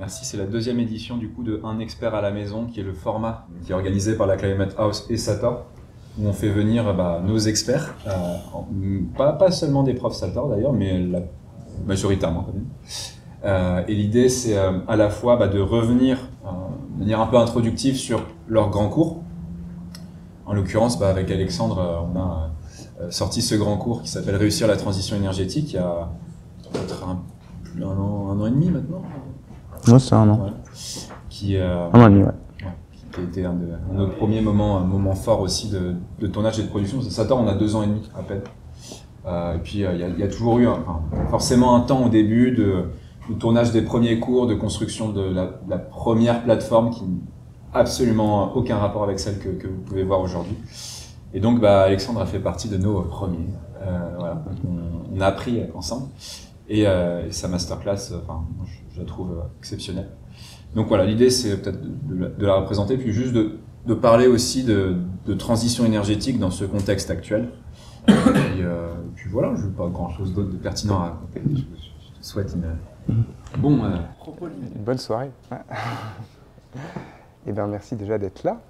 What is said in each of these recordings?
Merci, c'est la deuxième édition du coup de Un expert à la maison, qui est le format qui est organisé par la Climate House et Sator, où on fait venir nos experts, pas seulement des profs Sator d'ailleurs, mais majoritairement quand même. Et l'idée c'est à la fois de revenir de manière un peu introductive sur leur grand cours. En l'occurrence, avec Alexandre, on a sorti ce grand cours qui s'appelle Réussir la transition énergétique il y a peut-être plus un an et demi maintenant. Ouais, c'est un an. Ouais. Un an et demi, ouais. Qui a été un de nos premiers moments forts aussi de tournage et de production. Sator, on a 2 ans et demi à peine. Et puis il y a toujours eu forcément un temps au début de tournage des premiers cours, de construction de la première plateforme qui n'a absolument aucun rapport avec celle que vous pouvez voir aujourd'hui. Et donc Alexandre a fait partie de nos premiers. Voilà. Donc, on a appris ensemble. Et sa masterclass, je la trouve exceptionnelle. Donc voilà, l'idée c'est peut-être de la représenter, puis juste de parler aussi de transition énergétique dans ce contexte actuel. Et puis voilà, je n'ai pas grand-chose d'autre de pertinent à raconter. Je te souhaite une bonne soirée. Eh bien, merci déjà d'être là.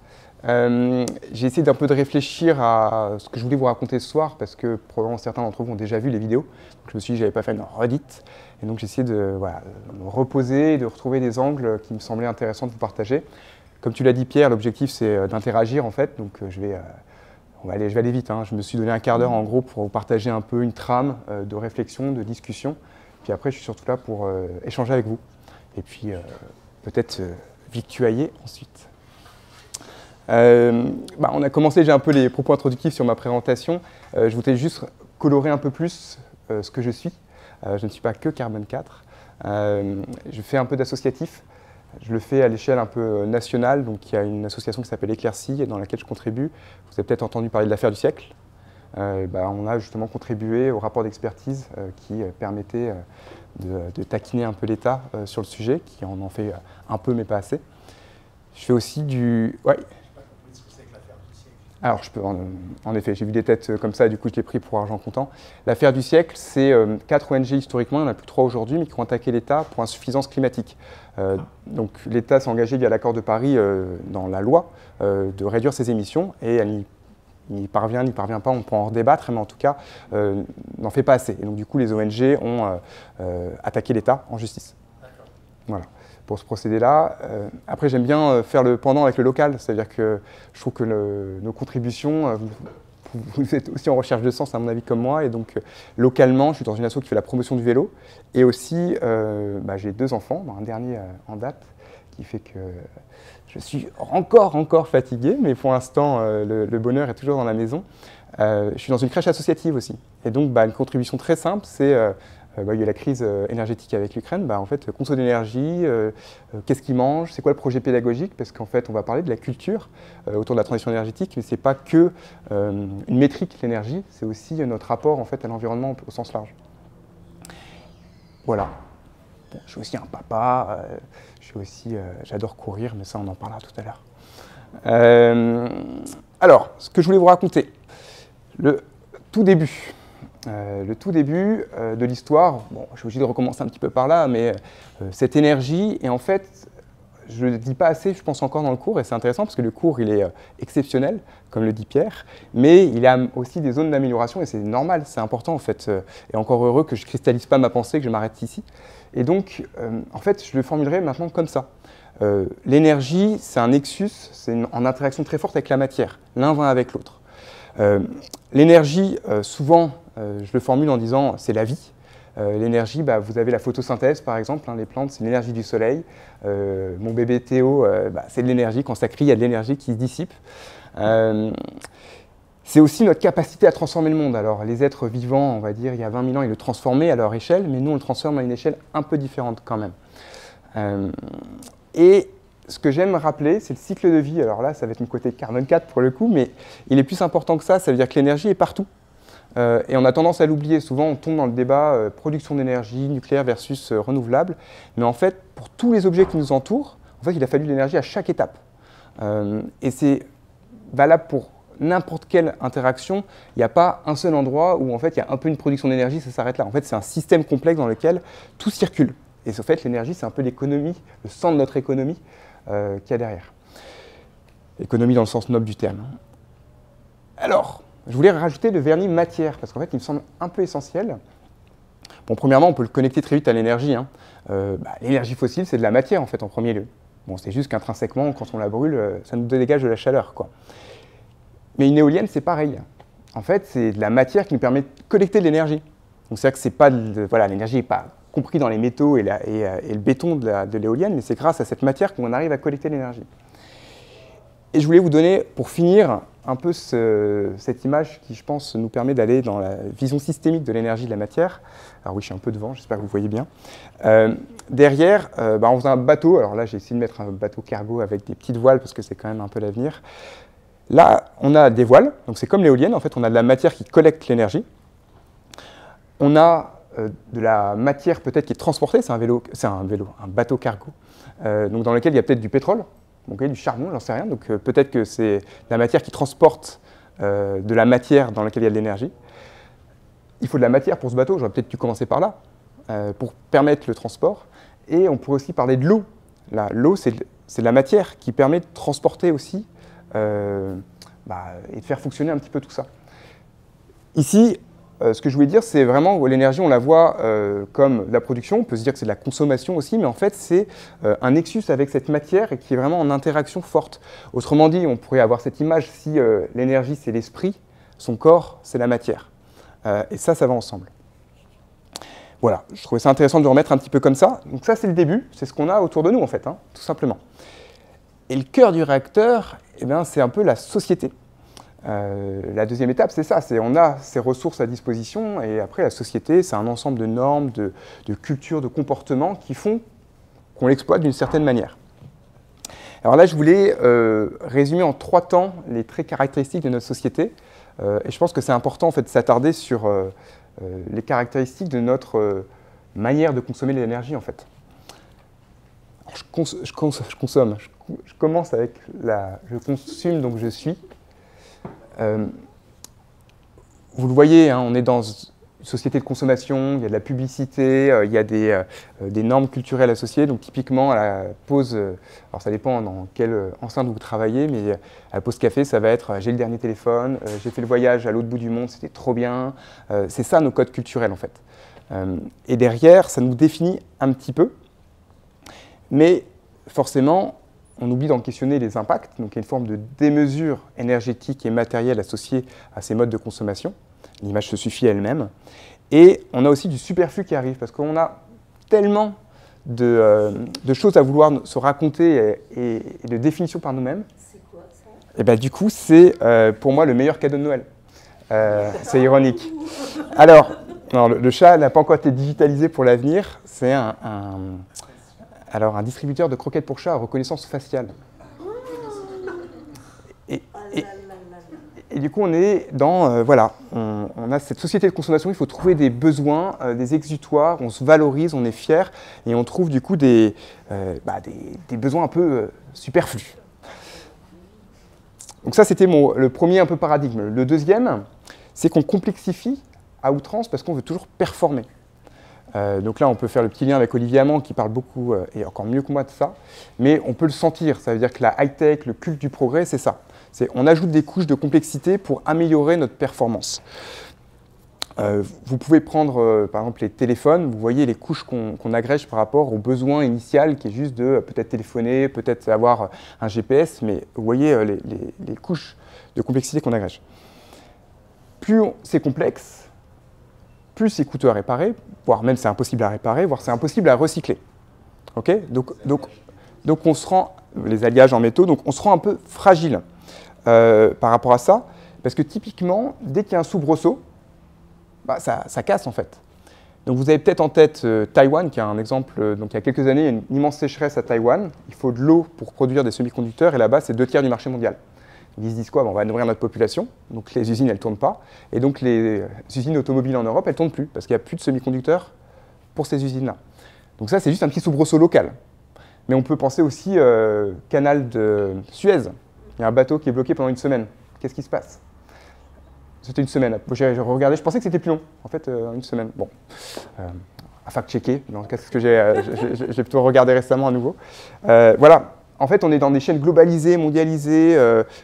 J'ai essayé d'un peu de réfléchir à ce que je voulais vous raconter ce soir, parce que probablement certains d'entre vous ont déjà vu les vidéos. Donc, je me suis dit que je n'avais pas fait une redite. Et donc j'ai essayé de me reposer et de retrouver des angles qui me semblaient intéressants de vous partager. Comme tu l'as dit Pierre, l'objectif c'est d'interagir en fait. Donc je vais aller vite. Je me suis donné un quart d'heure en gros pour vous partager un peu une trame de réflexion, de discussion. Puis après je suis surtout là pour échanger avec vous. Et puis peut-être victuailler ensuite. On a commencé déjà un peu les propos introductifs sur ma présentation. Je voudrais juste colorer un peu plus ce que je suis. Je ne suis pas que Carbone 4. Je fais un peu d'associatif. Je le fais à l'échelle un peu nationale. Donc, il y a une association qui s'appelle Éclaircie dans laquelle je contribue. Vous avez peut-être entendu parler de l'affaire du siècle. On a justement contribué au rapport d'expertise qui permettait de taquiner un peu l'État sur le sujet, qui en fait un peu mais pas assez. Je fais aussi du... Ouais. Alors, je peux, en effet, j'ai vu des têtes comme ça, du coup, je l'ai pris pour argent comptant. L'affaire du siècle, c'est 4 ONG historiquement, il n'y en a plus 3 aujourd'hui, mais qui ont attaqué l'État pour insuffisance climatique. Donc, l'État s'est engagé via l'accord de Paris dans la loi de réduire ses émissions, et elle n'y parvient pas, on peut en redébattre, mais en tout cas, n'en fait pas assez. Et donc, du coup, les ONG ont attaqué l'État en justice. Voilà. Pour ce procédé-là. Après, j'aime bien faire le pendant avec le local, c'est-à-dire que je trouve que nos contributions, vous êtes aussi en recherche de sens, à mon avis, comme moi, et donc localement, je suis dans une asso qui fait la promotion du vélo, et aussi, j'ai 2 enfants, un dernier en date, qui fait que je suis encore fatigué, mais pour l'instant, le bonheur est toujours dans la maison. Je suis dans une crèche associative aussi, et donc une contribution très simple, c'est... il y a la crise énergétique avec l'Ukraine, en fait, conso d'énergie, qu'est-ce qu'ils mangent, c'est quoi le projet pédagogique, parce qu'en fait, on va parler de la culture autour de la transition énergétique, mais ce n'est pas que une métrique, l'énergie, c'est aussi notre rapport en fait, à l'environnement au sens large. Voilà. Bon, je suis aussi un papa, j'adore courir, mais ça, on en parlera tout à l'heure. Alors, ce que je voulais vous raconter, le tout début. De l'histoire, je suis obligé de recommencer un petit peu par là, mais cette énergie, et en fait, je ne le dis pas assez, je pense encore dans le cours, et c'est intéressant parce que le cours, il est exceptionnel, comme le dit Pierre, mais il a aussi des zones d'amélioration, et c'est normal, c'est important en fait, et encore heureux que je ne cristallise pas ma pensée, que je m'arrête ici. Et donc, en fait, je le formulerai maintenant comme ça. L'énergie, c'est un nexus, c'est en interaction très forte avec la matière, l'un va avec l'autre. L'énergie, souvent, je le formule en disant c'est la vie. L'énergie, vous avez la photosynthèse par exemple, les plantes, c'est l'énergie du soleil. Mon bébé Théo, c'est de l'énergie, quand ça crie, il y a de l'énergie qui se dissipe. C'est aussi notre capacité à transformer le monde. Alors les êtres vivants, on va dire, il y a 20 000 ans, ils le transformaient à leur échelle, mais nous on le transforme à une échelle un peu différente quand même. Et ce que j'aime rappeler, c'est le cycle de vie. Alors là, ça va être une côté Carbone 4 pour le coup, mais il est plus important que ça veut dire que l'énergie est partout. Et on a tendance à l'oublier. Souvent, on tombe dans le débat production d'énergie, nucléaire versus renouvelable. Mais en fait, pour tous les objets qui nous entourent, en fait, il a fallu de l'énergie à chaque étape. Et c'est valable pour n'importe quelle interaction. Il n'y a pas un seul endroit où en fait, il y a un peu une production d'énergie, ça s'arrête là. En fait, c'est un système complexe dans lequel tout circule. Et en fait, l'énergie, c'est un peu l'économie, le centre de notre économie qu'il y a derrière. Économie dans le sens noble du terme. Alors, je voulais rajouter le vernis matière, parce qu'en fait, il me semble un peu essentiel. Bon, premièrement, on peut le connecter très vite à l'énergie. Hein. L'énergie fossile, c'est de la matière, en fait, en premier lieu. Bon, c'est juste qu'intrinsèquement, quand on la brûle, ça nous dégage de la chaleur, quoi. Mais une éolienne, c'est pareil. En fait, c'est de la matière qui nous permet de collecter de l'énergie. Donc, c'est-à-dire que c'est pas voilà, l'énergie n'est pas compris dans les métaux et le béton de l'éolienne, mais c'est grâce à cette matière qu'on arrive à collecter l'énergie. Et je voulais vous donner, pour finir, un peu cette image qui, je pense, nous permet d'aller dans la vision systémique de l'énergie de la matière. Alors oui, je suis un peu devant, j'espère que vous voyez bien. Derrière, on faisait un bateau. Alors là, j'ai essayé de mettre un bateau cargo avec des petites voiles parce que c'est quand même un peu l'avenir. Là, on a des voiles, donc c'est comme l'éolienne. En fait, on a de la matière qui collecte l'énergie. On a de la matière peut-être qui est transportée, c'est un bateau cargo, donc dans lequel il y a peut-être du pétrole. Donc, du charbon, j'en sais rien. Donc, peut-être que c'est la matière qui transporte de la matière dans laquelle il y a de l'énergie. Il faut de la matière pour ce bateau. J'aurais peut-être dû commencer par là, pour permettre le transport. Et on pourrait aussi parler de l'eau. L'eau, c'est de la matière qui permet de transporter aussi et de faire fonctionner un petit peu tout ça. Ici, ce que je voulais dire, c'est vraiment où l'énergie, on la voit comme de la production. On peut se dire que c'est de la consommation aussi, mais en fait, c'est un nexus avec cette matière et qui est vraiment en interaction forte. Autrement dit, on pourrait avoir cette image si l'énergie, c'est l'esprit, son corps, c'est la matière. Et ça va ensemble. Voilà, je trouvais ça intéressant de le remettre un petit peu comme ça. Donc ça, c'est le début, c'est ce qu'on a autour de nous, en fait, hein, tout simplement. Et le cœur du réacteur, eh bien, c'est un peu la société. La deuxième étape, c'est ça, on a ces ressources à disposition et après la société, c'est un ensemble de normes, de cultures, de comportements qui font qu'on l'exploite d'une certaine manière. Alors là, je voulais résumer en 3 temps les traits caractéristiques de notre société et je pense que c'est important en fait, de s'attarder sur les caractéristiques de notre manière de consommer l'énergie en fait. Alors, je commence avec je consomme donc je suis. Vous le voyez, hein, on est dans une société de consommation, il y a de la publicité, il y a des normes culturelles associées. Donc typiquement, à la pause, alors ça dépend dans quelle enceinte vous travaillez, mais à la pause café, ça va être j'ai le dernier téléphone, j'ai fait le voyage à l'autre bout du monde, c'était trop bien. C'est ça nos codes culturels en fait. Et derrière, ça nous définit un petit peu, mais forcément, on oublie d'en questionner les impacts, donc il y a une forme de démesure énergétique et matérielle associée à ces modes de consommation. L'image se suffit elle-même. Et on a aussi du superflu qui arrive, parce qu'on a tellement de choses à vouloir se raconter et de définitions par nous-mêmes. C'est quoi ça? Et bien du coup, c'est pour moi le meilleur cadeau de Noël. C'est ironique. Alors, non, le chat n'a pas encore été digitalisé pour l'avenir. C'est alors, un distributeur de croquettes pour chat à reconnaissance faciale. Et du coup, on est dans, voilà, on a cette société de consommation, il faut trouver des besoins, des exutoires, on se valorise, on est fier, et on trouve du coup des besoins un peu superflus. Donc ça, c'était le premier un peu paradigme. Le deuxième, c'est qu'on complexifie à outrance parce qu'on veut toujours performer. Donc là, on peut faire le petit lien avec Olivier Hamon qui parle beaucoup, et encore mieux que moi de ça, mais on peut le sentir, ça veut dire que la high-tech, le culte du progrès, c'est ça. On ajoute des couches de complexité pour améliorer notre performance. Vous pouvez prendre par exemple les téléphones, vous voyez les couches qu'on agrège par rapport au besoin initial qui est juste de peut-être téléphoner, peut-être avoir un GPS, mais vous voyez les couches de complexité qu'on agrège. Plus c'est complexe, plus c'est coûteux à réparer, voire même c'est impossible à réparer, voire c'est impossible à recycler. Okay, donc on se rend, les alliages en métaux, donc on se rend un peu fragile par rapport à ça, parce que typiquement, dès qu'il y a un soubresaut, ça casse en fait. Donc vous avez peut-être en tête Taïwan, qui est un exemple, donc il y a quelques années, il y a une immense sécheresse à Taïwan, il faut de l'eau pour produire des semi-conducteurs, et là-bas c'est 2/3 du marché mondial. Ils se disent quoi? On va nourrir notre population, donc les usines elles ne tournent pas, et donc les usines automobiles en Europe elles ne tournent plus, parce qu'il n'y a plus de semi-conducteurs pour ces usines-là. Donc ça c'est juste un petit soubresaut local. Mais on peut penser aussi canal de Suez. Il y a un bateau qui est bloqué pendant une semaine. Qu'est-ce qui se passe? C'était une semaine. J'ai regardé, je pensais que c'était plus long. En fait, une semaine. Bon. à fact-checker, dans le cas, c'est ce que j'ai plutôt regardé récemment à nouveau. Voilà, en fait, on est dans des chaînes globalisées, mondialisées,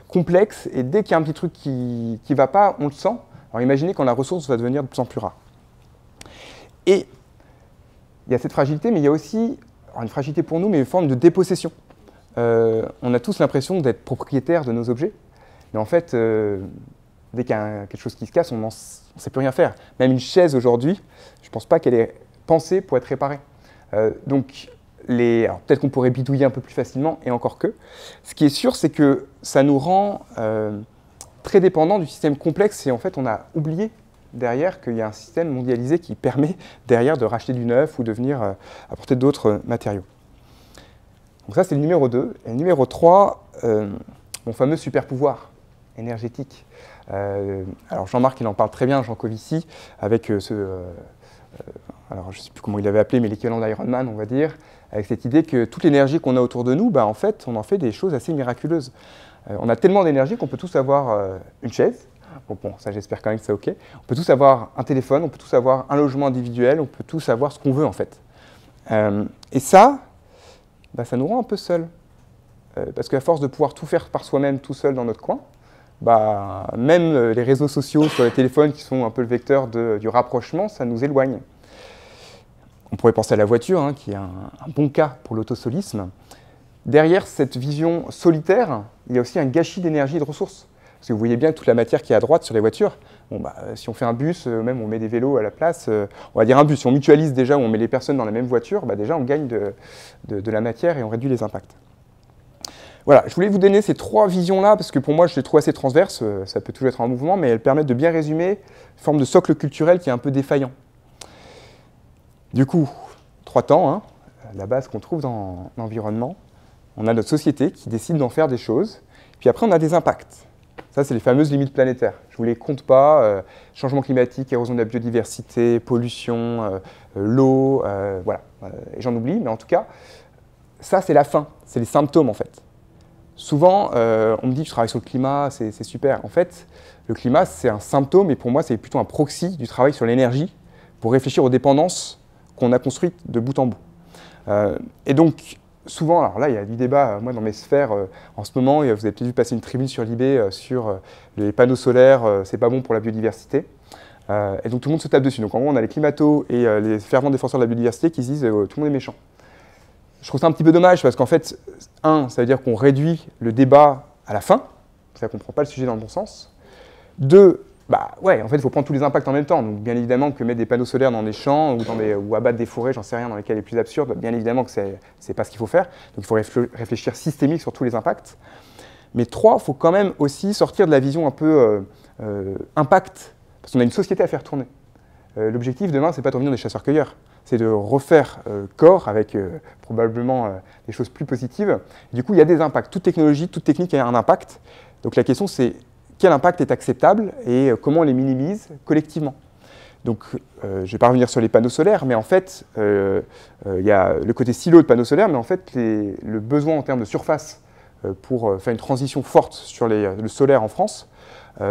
complexes, et dès qu'il y a un petit truc qui ne va pas, on le sent. Alors imaginez quand la ressource va devenir de plus en plus rare. Et il y a cette fragilité, mais il y a aussi, alors une fragilité pour nous, mais une forme de dépossession. On a tous l'impression d'être propriétaire de nos objets, mais en fait, dès qu'il y a quelque chose qui se casse, on ne sait plus rien faire. Même une chaise aujourd'hui, je ne pense pas qu'elle est pensée pour être réparée. Donc, alors peut-être qu'on pourrait bidouiller un peu plus facilement, et encore que. Ce qui est sûr, c'est que ça nous rend très dépendants du système complexe, et en fait, on a oublié derrière qu'il y a un système mondialisé qui permet derrière de racheter du neuf ou de venir apporter d'autres matériaux. Donc ça, c'est le numéro 2. Et le numéro 3, mon fameux super pouvoir énergétique. Alors Jean-Marc, il en parle très bien, Jean Covici, avec alors je ne sais plus comment il l'avait appelé, mais l'équivalent d'Iron Man, on va dire, avec cette idée que toute l'énergie qu'on a autour de nous, en fait, on en fait des choses assez miraculeuses. On a tellement d'énergie qu'on peut tous avoir une chaise. Bon, ça j'espère quand même que c'est OK. On peut tous avoir un téléphone, on peut tous avoir un logement individuel, on peut tous avoir ce qu'on veut en fait. Et ça, ça nous rend un peu seuls. Parce qu'à force de pouvoir tout faire par soi-même, tout seul dans notre coin, même les réseaux sociaux sur les téléphones qui sont un peu le vecteur du rapprochement, ça nous éloigne. On pourrait penser à la voiture, qui est un bon cas pour l'autosolisme. Derrière cette vision solitaire, il y a aussi un gâchis d'énergie et de ressources. Parce que vous voyez bien toute la matière qui est à droite sur les voitures. Si on fait un bus, même on met des vélos à la place, on va dire un bus, si on mutualise déjà, où on met les personnes dans la même voiture, déjà on gagne de la matière et on réduit les impacts. Voilà, je voulais vous donner ces 3 visions-là, parce que pour moi, je les trouve assez transverses, ça peut toujours être un mouvement, mais elles permettent de bien résumer une forme de socle culturel qui est un peu défaillant. Du coup, 3 temps, la base qu'on trouve dans l'environnement. On a notre société qui décide d'en faire des choses, puis après on a des impacts. Ça, c'est les fameuses limites planétaires. Je ne vous les compte pas, changement climatique, érosion de la biodiversité, pollution, l'eau, voilà, et j'en oublie, mais en tout cas, ça c'est la fin, c'est les symptômes en fait. Souvent, on me dit je travaille sur le climat, c'est super. En fait, le climat c'est un symptôme, et pour moi c'est plutôt un proxy du travail sur l'énergie pour réfléchir aux dépendances qu'on a construites de bout en bout. Et donc, souvent, alors là, il y a du débat, moi, dans mes sphères, en ce moment, vous avez peut-être vu passer une tribune sur Libé sur les panneaux solaires, c'est pas bon pour la biodiversité. Et donc, tout le monde se tape dessus. Donc, en gros, on a les climatos et les fervents défenseurs de la biodiversité qui se disent tout le monde est méchant. Je trouve ça un petit peu dommage parce qu'en fait, ça veut dire qu'on réduit le débat à la fin, c'est-à-dire qu'on ne prend pas le sujet dans le bon sens. 2, en fait, il faut prendre tous les impacts en même temps. Donc, bien évidemment, que mettre des panneaux solaires dans des champs ou abattre des forêts, j'en sais rien, dans lesquelles est plus absurde, bien évidemment que c'est pas ce qu'il faut faire. Donc, il faut réfléchir systémique sur tous les impacts. Mais 3, il faut quand même aussi sortir de la vision un peu impact, parce qu'on a une société à faire tourner. L'objectif demain, c'est pas de revenir des chasseurs-cueilleurs, c'est de refaire corps avec probablement des choses plus positives. Du coup, il y a des impacts. Toute technologie, toute technique a un impact. Donc, la question, c'est quel impact est acceptable et comment on les minimise collectivement. Donc, je ne vais pas revenir sur les panneaux solaires, mais en fait, il y a le côté silo de panneaux solaires, mais en fait, le besoin en termes de surface pour faire une transition forte sur le solaire en France,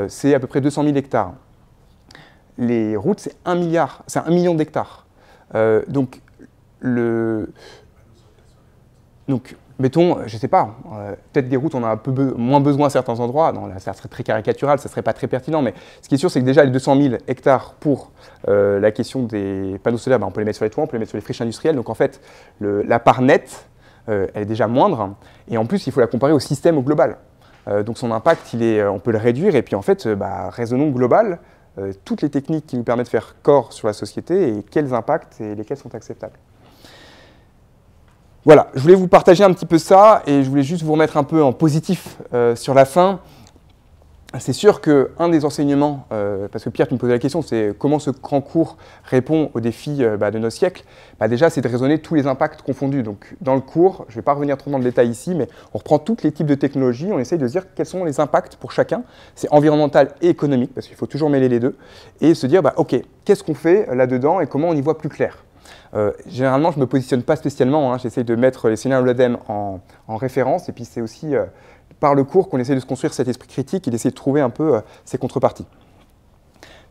c'est à peu près 200 000 hectares. Les routes, c'est 1 million d'hectares. Donc, mettons, je ne sais pas, peut-être des routes, on a un peu moins besoin à certains endroits. Non, là, ça serait très caricatural, ça ne serait pas très pertinent. Mais ce qui est sûr, c'est que déjà, les 200 000 hectares pour la question des panneaux solaires, on peut les mettre sur les toits, on peut les mettre sur les friches industrielles. Donc, en fait, la part nette, elle est déjà moindre. Et en plus, il faut la comparer au système au global. Donc, son impact, on peut le réduire. Et puis, en fait, raisonnons global, toutes les techniques qui nous permettent de faire corps sur la société et quels impacts et lesquels sont acceptables. Voilà, je voulais vous partager un petit peu ça et je voulais juste vous remettre un peu en positif sur la fin. C'est sûr qu'un des enseignements, parce que Pierre, tu me posais la question, c'est comment ce grand cours répond aux défis de nos siècles. Déjà, c'est de raisonner tous les impacts confondus. Donc, dans le cours, je ne vais pas revenir trop dans le détail ici, mais on reprend tous les types de technologies, on essaye de se dire quels sont les impacts pour chacun. C'est environnemental et économique, parce qu'il faut toujours mêler les deux, et se dire, OK, qu'est-ce qu'on fait là-dedans et comment on y voit plus clair. Généralement, je ne me positionne pas spécialement, j'essaye de mettre les scénarios de l'ADEME en référence, et puis c'est aussi par le cours qu'on essaie de se construire cet esprit critique et d'essayer de trouver un peu ses contreparties.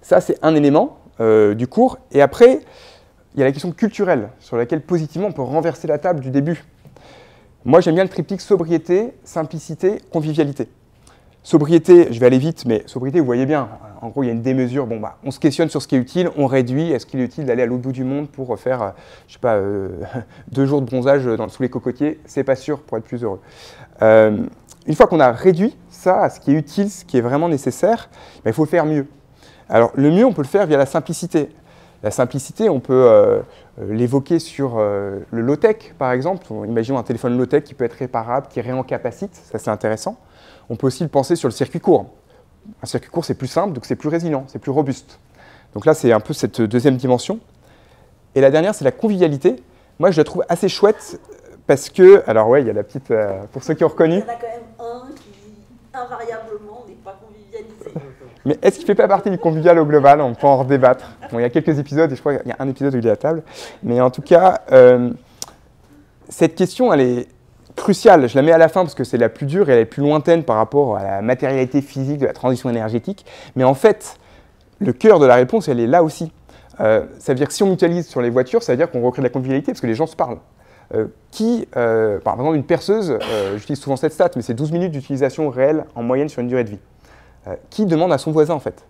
Ça, c'est un élément du cours. Et après, il y a la question culturelle, sur laquelle positivement on peut renverser la table du début. Moi, j'aime bien le triptyque sobriété, simplicité, convivialité. Sobriété, je vais aller vite, mais sobriété, vous voyez bien, en gros, il y a une démesure. Bon, bah, on se questionne sur ce qui est utile, on réduit. Est-ce qu'il est utile d'aller à l'autre bout du monde pour faire, je sais pas, 2 jours de bronzage sous les cocotiers? C'est pas sûr pour être plus heureux. Une fois qu'on a réduit ça à ce qui est utile, ce qui est vraiment nécessaire, bah, il faut le faire mieux. Alors, le mieux, on peut le faire via la simplicité. La simplicité, on peut l'évoquer sur le low-tech, par exemple. Imaginons un téléphone low-tech qui peut être réparable, qui réencapacite, ça c'est intéressant. On peut aussi le penser sur le circuit court. Un circuit court, c'est plus simple, donc c'est plus résilient, c'est plus robuste. Donc là, c'est un peu cette deuxième dimension. Et la dernière, c'est la convivialité. Moi, je la trouve assez chouette parce que, alors ouais, il y a la petite, pour ceux qui ont reconnu. Il y en a quand même un qui, invariablement, n'est pas convivialisé. Mais est-ce qu'il ne fait pas partie du convivial au global? On peut en redébattre. Bon, il y a quelques épisodes, et je crois qu'il y a un épisode où il est à table. Mais en tout cas, cette question, elle est cruciale. Je la mets à la fin parce que c'est la plus dure et elle est plus lointaine par rapport à la matérialité physique de la transition énergétique. Mais en fait, le cœur de la réponse, elle est là aussi. Ça veut dire que si on mutualise sur les voitures, ça veut dire qu'on recrée de la convivialité parce que les gens se parlent. Par exemple, une perceuse, j'utilise souvent cette stat, mais c'est 12 minutes d'utilisation réelle en moyenne sur une durée de vie. Qui demande à son voisin, en fait?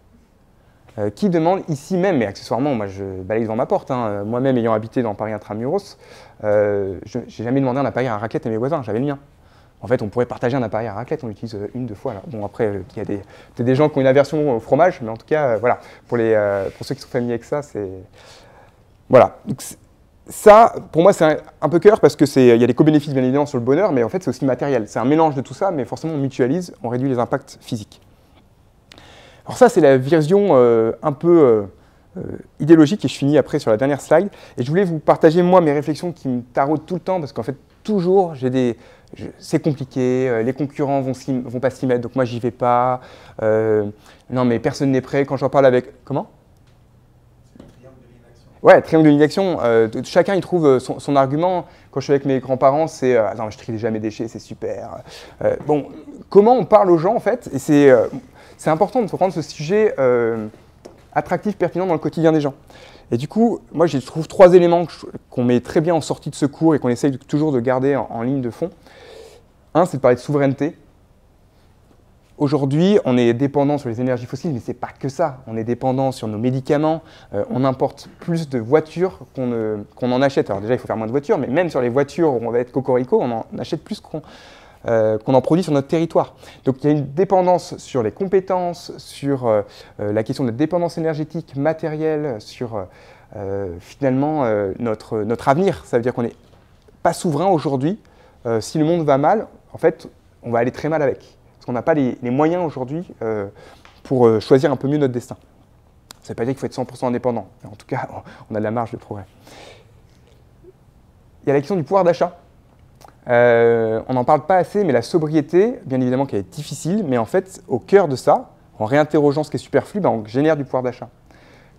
Qui demande ici même, mais accessoirement, moi je balaye devant ma porte, hein, moi-même ayant habité dans Paris intramuros, je n'ai jamais demandé un appareil à raclette à mes voisins, j'avais le mien. En fait, on pourrait partager un appareil à raclette, on l'utilise 1-2 fois. Là. Bon, après, il y a peut-être des gens qui ont une aversion au fromage, mais en tout cas, voilà, pour ceux qui sont familiers avec ça, c'est... Voilà. Donc, ça, pour moi, c'est un peu cœur parce qu'il y a des co-bénéfices, bien évidemment, sur le bonheur, mais en fait, c'est aussi matériel. C'est un mélange de tout ça, mais forcément, on mutualise, on réduit les impacts physiques. Alors ça, c'est la vision un peu idéologique, et je finis après sur la dernière slide. Et je voulais vous partager, moi, mes réflexions qui me taraudent tout le temps, parce qu'en fait, toujours, c'est compliqué, les concurrents vont pas s'y mettre, donc moi, j'y vais pas. Non, mais personne n'est prêt. Quand j'en parle avec... Comment? C'est le triangle de l'inaction. Ouais, triangle de l'inaction. Chacun, il trouve son argument. Quand je suis avec mes grands-parents, c'est « Non, je trie déjà mes déchets, c'est super. » Bon, comment on parle aux gens, en fait? Et c'est important de rendre ce sujet attractif, pertinent dans le quotidien des gens. Et du coup, moi, je trouve 3 éléments qu'on met très bien en sortie de secours et qu'on essaye toujours de garder en ligne de fond. Un, c'est de parler de souveraineté. Aujourd'hui, on est dépendant sur les énergies fossiles, mais ce n'est pas que ça. On est dépendant sur nos médicaments. On importe plus de voitures qu'on en achète. Alors déjà, il faut faire moins de voitures, mais même sur les voitures où on va être cocorico, on en achète plus qu'on en produit sur notre territoire. Donc il y a une dépendance sur les compétences, sur la question de la dépendance énergétique, matérielle, sur finalement notre avenir. Ça veut dire qu'on n'est pas souverain aujourd'hui. Si le monde va mal, en fait, on va aller très mal avec. Parce qu'on n'a pas les moyens aujourd'hui pour choisir un peu mieux notre destin. Ça ne veut pas dire qu'il faut être 100% indépendant. Mais en tout cas, on a de la marge de progrès. Il y a la question du pouvoir d'achat. On n'en parle pas assez, mais la sobriété, bien évidemment qu'elle est difficile, mais en fait, au cœur de ça, en réinterrogeant ce qui est superflu, on génère du pouvoir d'achat.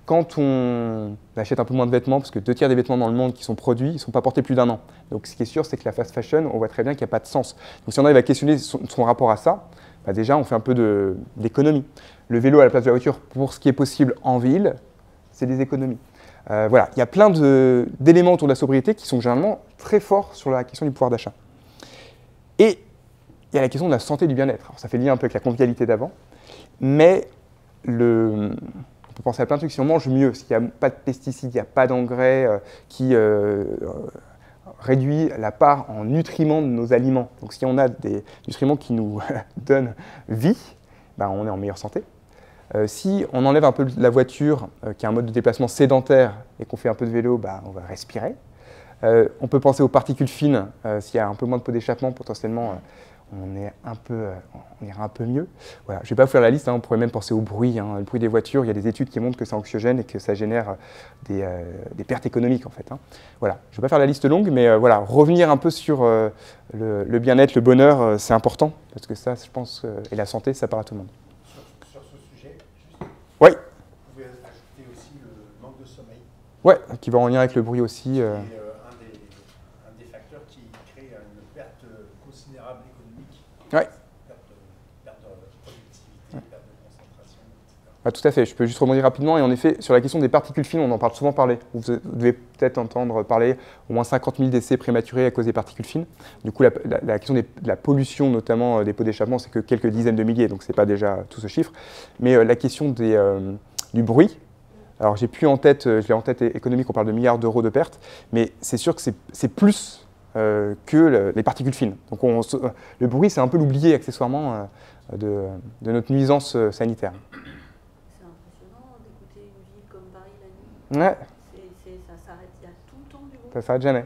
Quand on achète un peu moins de vêtements, parce que 2 tiers des vêtements dans le monde qui sont produits, ils ne sont pas portés plus d'1 an. Donc ce qui est sûr, c'est que la fast fashion, on voit très bien qu'il n'y a pas de sens. Donc si on arrive à questionner son rapport à ça, déjà on fait un peu d'économie. Le vélo à la place de la voiture, pour ce qui est possible en ville, c'est des économies. Voilà, il y a plein d'éléments autour de la sobriété qui sont généralement très forts sur la question du pouvoir d'achat. Et il y a la question de la santé et du bien-être. Ça fait lien un peu avec la convivialité d'avant, mais on peut penser à plein de trucs. Si on mange mieux, s'il n'y a pas de pesticides, il n'y a pas d'engrais qui réduit la part en nutriments de nos aliments. Donc si on a des nutriments qui nous donnent vie, on est en meilleure santé. Si on enlève un peu la voiture, qui est un mode de déplacement sédentaire, et qu'on fait un peu de vélo, on va respirer. On peut penser aux particules fines. S'il y a un peu moins de pots d'échappement, potentiellement, on ira un peu mieux. Voilà. Je ne vais pas vous faire la liste, on pourrait même penser au bruit. Le bruit des voitures, il y a des études qui montrent que c'est anxiogène et que ça génère des pertes économiques, en fait. Voilà. Je ne vais pas faire la liste longue, mais voilà, revenir un peu sur le bien-être, le bonheur, c'est important, parce que ça, je pense, et la santé, ça parle à tout le monde. Sur ce sujet, juste, Oui. vous pouvez ajouter aussi le manque de sommeil. Oui, qui va en lien avec le bruit aussi. Qui est un des facteurs qui crée une perte considérable économique. Ouais. Perte de productivité, perte de concentration, etc. Ah, tout à fait, je peux juste rebondir rapidement. Et en effet, sur la question des particules fines, on en parle souvent parler. Vous devez peut-être entendre parler au moins 50 000 décès prématurés à cause des particules fines. Du coup, la question de la pollution, notamment des pots d'échappement, c'est que quelques dizaines de milliers, donc ce n'est pas déjà tout ce chiffre. Mais la question du bruit, alors j'ai plus en tête, je l'ai en tête économique, on parle de milliards d'euros de pertes, mais c'est sûr que c'est plus que les particules fines. Donc le bruit, c'est un peu l'oublié accessoirement de notre nuisance sanitaire. C'est impressionnant d'écouter une ville comme Paris la nuit. Ouais, Ça s'arrête, il y a tout le temps du bruit. ça s'arrête jamais.